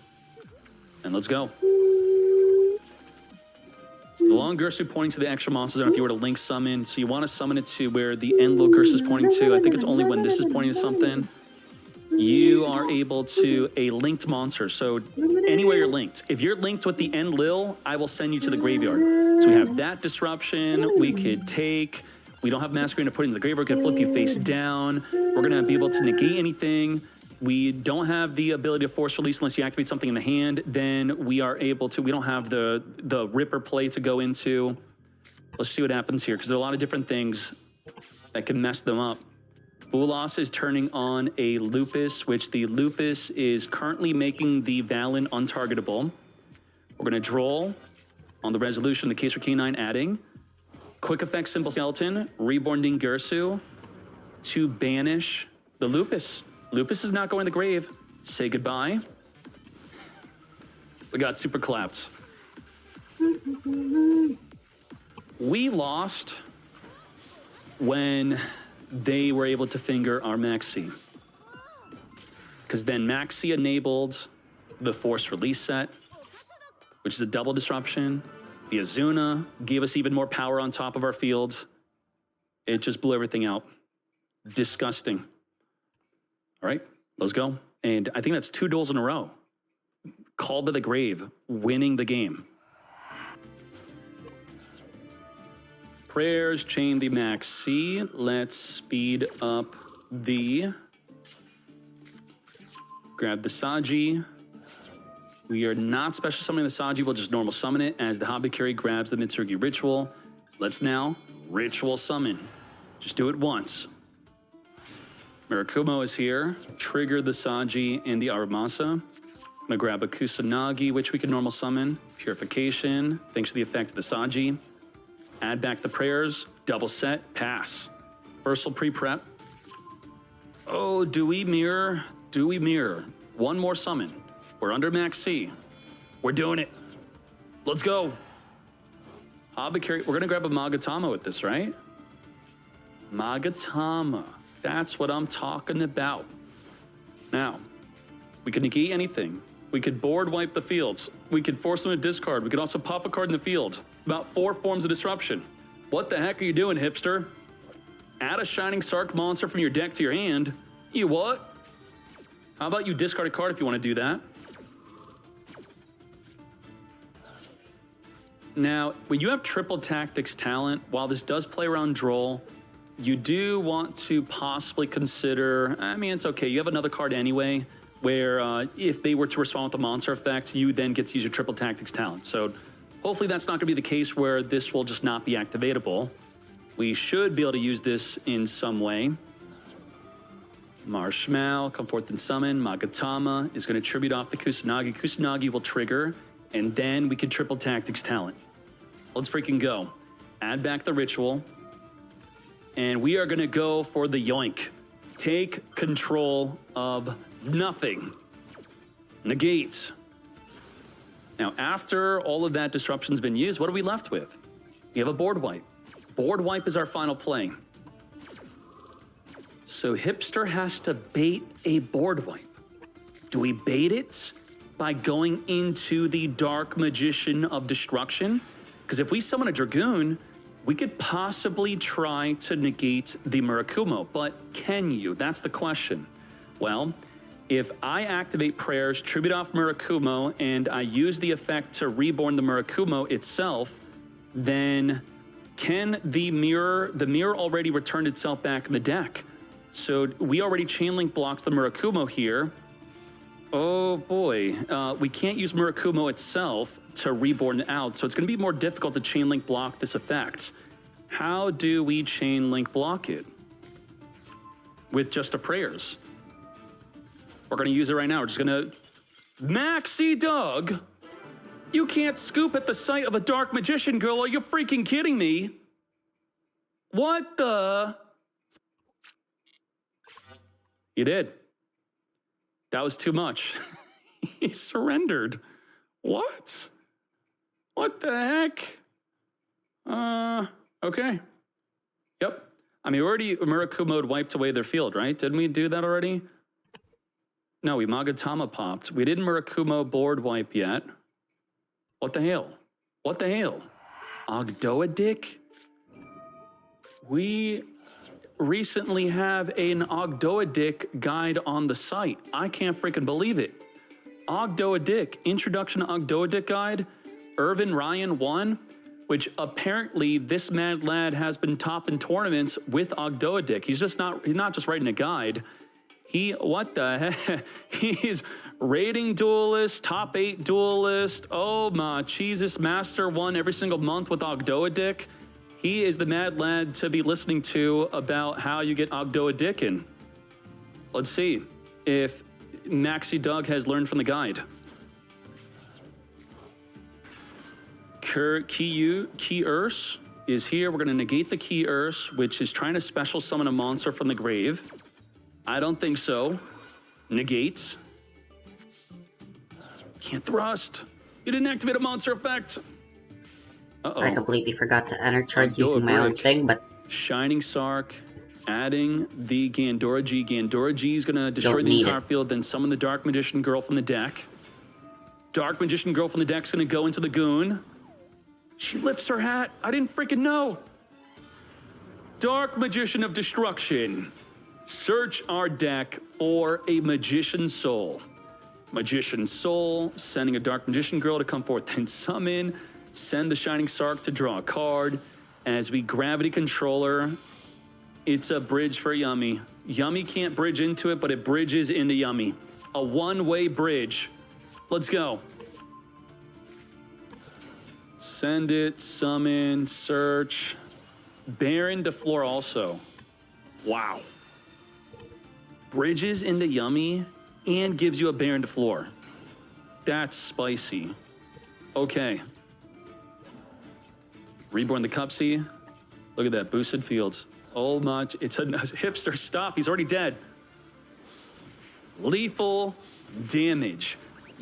S3: And let's go. So the Long Gersu pointing to the extra monster zone if you were to link summon. So you want to summon it to where the end Lil Gersu is pointing to. I think it's only when this is pointing to something. You are able to a linked monster. So anywhere you're linked. If you're linked with the end Lil, I will send you to the graveyard. So we have that disruption. We could take. We don't have Masquerade to put into the graveyard. We can flip you face down. We're going to be able to negate anything. We don't have the ability to force release unless you activate something in the hand. Then we are able to, we don't have the Ripper play to go into. Let's see what happens here, because there are a lot of different things that can mess them up. Bulos is turning on a Lupus, which the Lupus is currently making the Valen untargetable. We're going to draw on the Resolution, the case for K9 adding. Quick effect Simple Skeleton, Reborn Ding Gersu to banish the Lupus. Lupus is not going to the grave. Say goodbye. We got super clapped. We lost when they were able to finger our Maxi. Because then Maxi enabled the Force Release set, which is a double disruption. The Azuna gave us even more power on top of our fields. It just blew everything out. Disgusting. All right, let's go. And I think that's 2 duels in a row. Called to the grave, winning the game. Prayers, chain the Max C. Let's speed up the... Grab the Saji. We are not special summoning the Saji, we'll just normal summon it as the Habakiri grabs the Mitsurugi Ritual. Let's now Ritual Summon. Just do it once. Mirakumo is here. Trigger the Saji and the Aramasa. I'm gonna grab a Kusanagi, which we can normal summon. Purification, thanks to the effect of the Saji. Add back the prayers. Double set, pass. Versal pre-prep. Oh, do we mirror? Do we mirror? One more summon. We're under Max C. We're doing it. Let's go. Habakiri, we're gonna grab a Magatama with this, right? Magatama. That's what I'm talking about. Now, we can negate anything. We could board wipe the fields. We could force them to discard. We could also pop a card in the field. About 4 forms of disruption. What the heck are you doing, hipster? Add a Shining Sark monster from your deck to your hand. You what? How about you discard a card if you want to do that? Now, when you have triple tactics talent, while this does play around Droll, you do want to possibly consider, I mean, it's okay. You have another card anyway, where if they were to respond with the monster effect, you then get to use your triple tactics talent. So hopefully that's not going to be the case where this will just not be activatable. We should be able to use this in some way. Marshmallow, come forth and summon. Magatama is going to tribute off the Kusanagi. Kusanagi will trigger, and then we can triple tactics talent. Let's freaking go. Add back the ritual. And we are going to go for the yoink. Take control of nothing. Negate. Now, after all of that disruption's been used, what are we left with? We have a board wipe. Board wipe is our final play. So Hipster has to bait a board wipe. Do we bait it by going into the Dark Magician of Destruction? Because if we summon a Dragoon, We could possibly try to negate the Murakumo, but can you? That's the question. Well, if I activate Prayers, tribute off Murakumo, and I use the effect to reborn the Murakumo itself, then can the mirror already returned itself back in the deck? So we already chain link blocks the Murakumo here. Oh boy, we can't use Murakumo itself to reborn out, so it's going to be more difficult to chain link block this effect. How do we chain link block it? With just a Prayers. We're going to use it right now. We're just going to... Maxi Doug! You can't scoop at the sight of a Dark Magician girl. Are you freaking kidding me? What the... You did. That was too much. He surrendered. What? What the heck? Okay. Yep. I mean, we already Murakumo'd wiped away their field, right? Didn't we do that already? No, we Magatama popped. We didn't Murakumo board wipe yet. What the hell? What the hell? Ogdoadic? We recently have an Ogdoadic guide on the site. I can't freaking believe it. Ogdoadic, Introduction to Ogdoadic Guide, Irvin Ryan 1, which apparently this mad lad has been top in tournaments with Ogdoadic. He's not just writing a guide. What the heck? He's rating duelist, top 8 duelist. Oh my Jesus, Master 1 every single month with Ogdoadic. He is the mad lad to be listening to about how you get Ogdoadicin. Let's see if Maxi Doug has learned from the guide. Key Urs is here. We're going to negate the Key Urs, which is trying to special summon a monster from the grave. I don't think so. Negate. Can't thrust. You didn't activate a monster effect. Uh-oh.
S2: I completely forgot to enter charge using my own thing, but...
S3: Shining Sark, adding the Gandora G. Gandora G is going to destroy the entire field, then summon the Dark Magician Girl from the deck. Dark Magician Girl from the deck is going to go into the Goon. She lifts her hat. I didn't freaking know. Dark Magician of Destruction. Search our deck for a Magician Soul. Magician Soul, sending a Dark Magician Girl to come forth and summon. Send the Shining Sark to draw a card. As we Gravity Controller, it's a bridge for Yummy. Yummy can't bridge into it, but it bridges into Yummy. A one-way bridge. Let's go. Send it, summon, search. Baron to floor also. Wow. Bridges into Yummy and gives you a Baron to floor. That's spicy. Okay. Reborn the Cupsy. Look at that, boosted fields. Oh my, it's a hipster, stop, he's already dead. Lethal damage.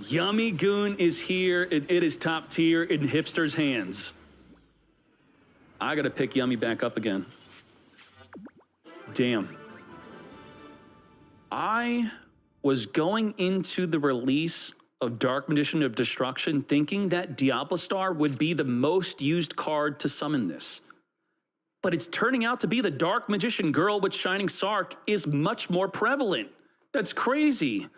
S3: Yummy Goon is here, and it is top tier in hipster's hands. I gotta pick Yummy back up again. Damn. I was going into the release of Dark Magician of Destruction thinking that Diablo Star would be the most used card to summon this. But it's turning out to be the Dark Magician Girl with Shining Sark is much more prevalent. That's crazy.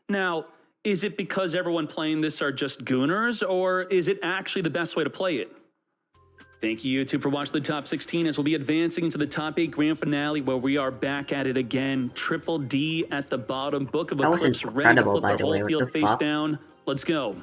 S3: Now, is it because everyone playing this are just gooners, or is it actually the best way to play it? Thank you, YouTube, for watching the top 16 as we'll be advancing into the top 8 grand finale where we are back at it again. Triple D at the bottom. Book of Eclipse ready to flip the whole field face down. Let's go.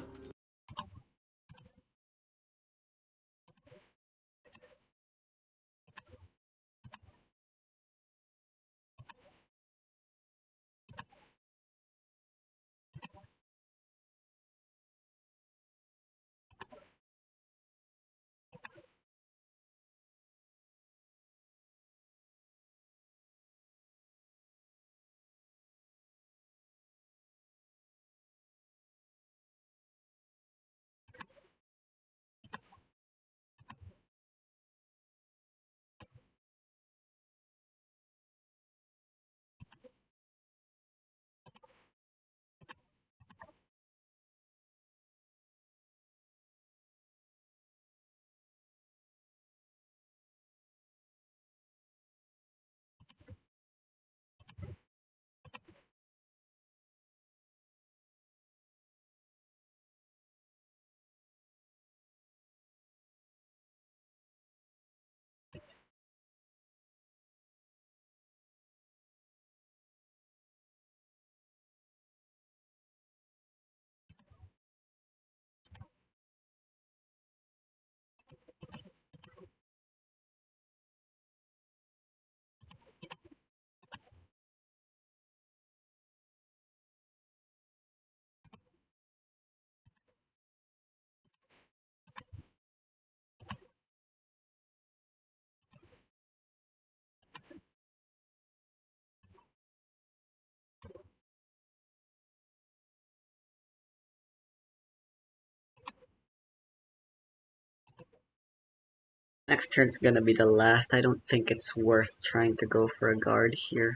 S2: Next turn's gonna be the last. I don't think it's worth trying to go for a guard here.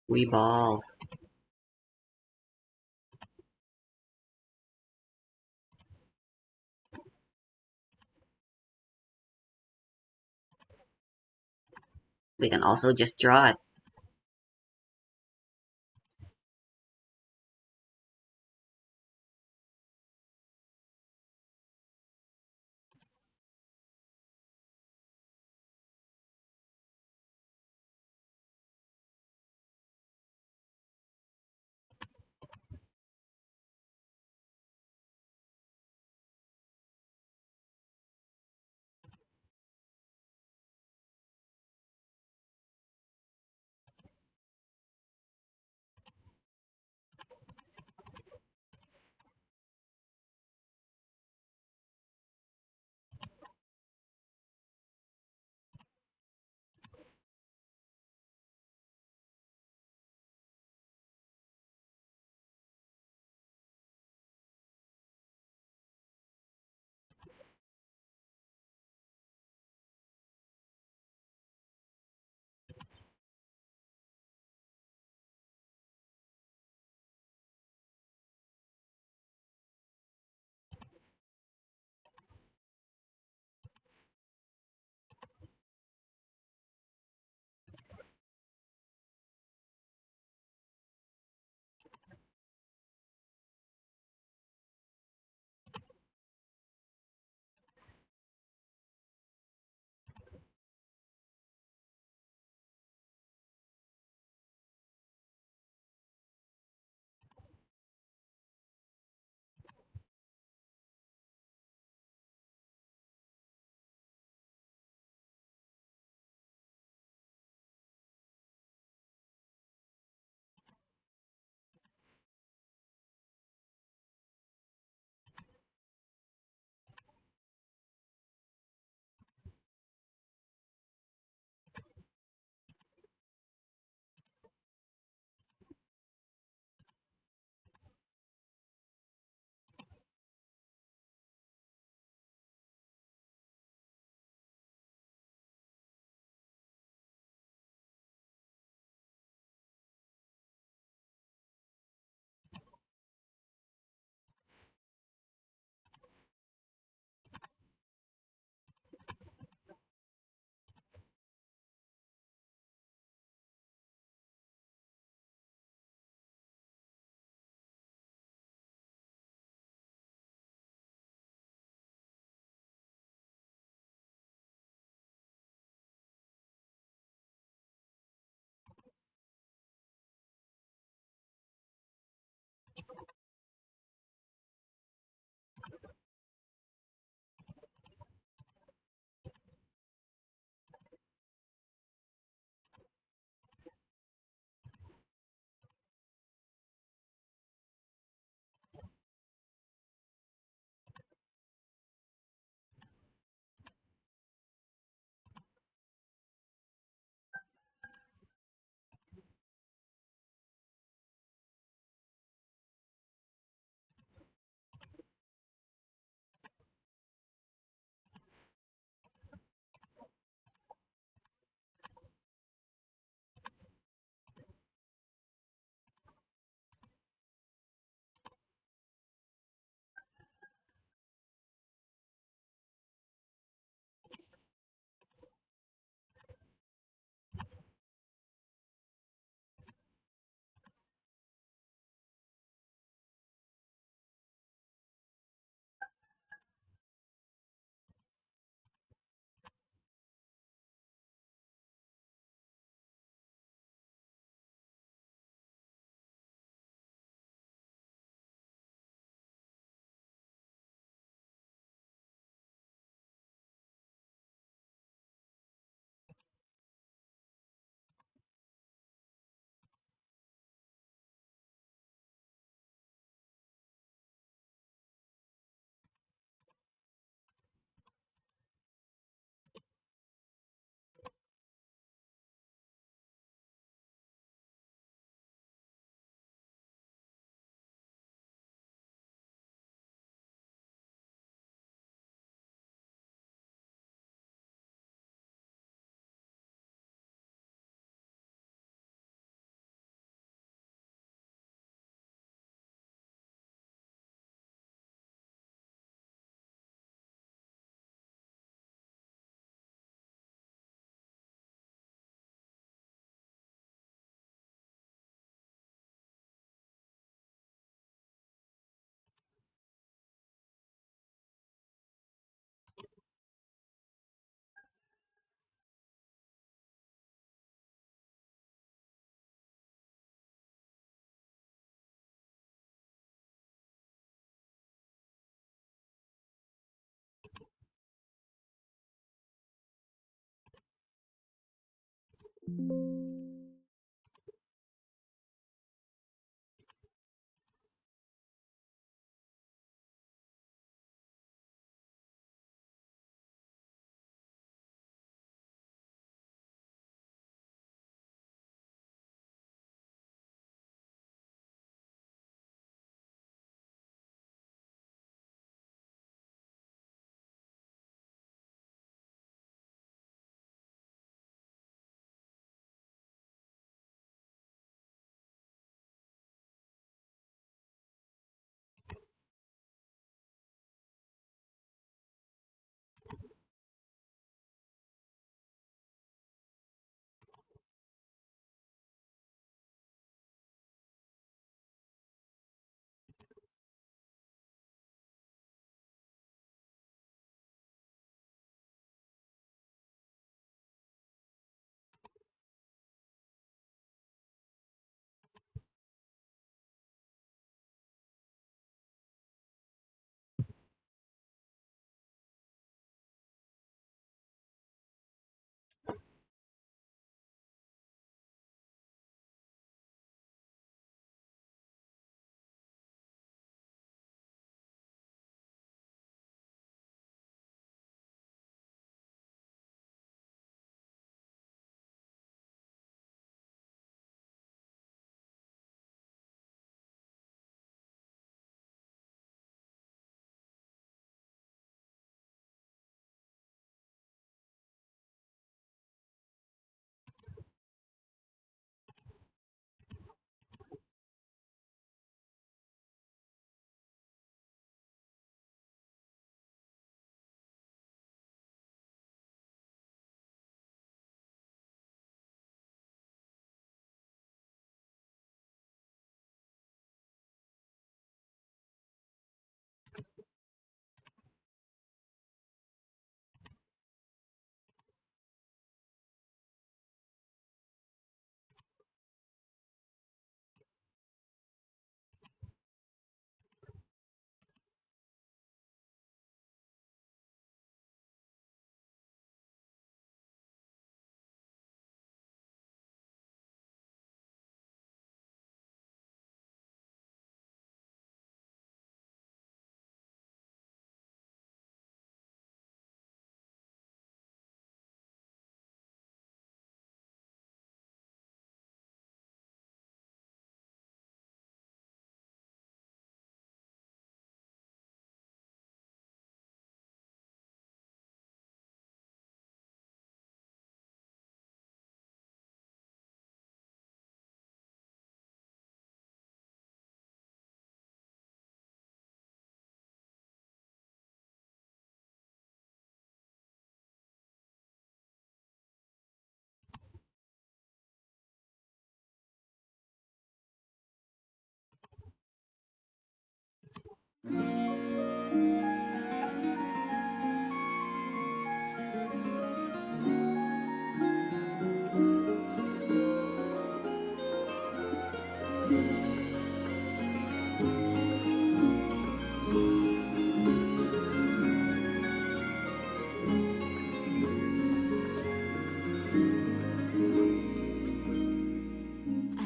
S2: We ball. We can also just draw it.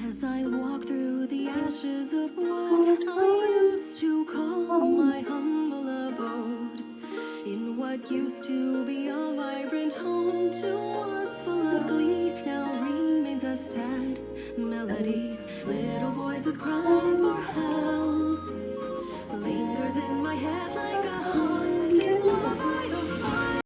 S4: As I walk through the ashes of what I used to call my humble abode, in what used to be a vibrant home to us full of glee, now remains a sad melody.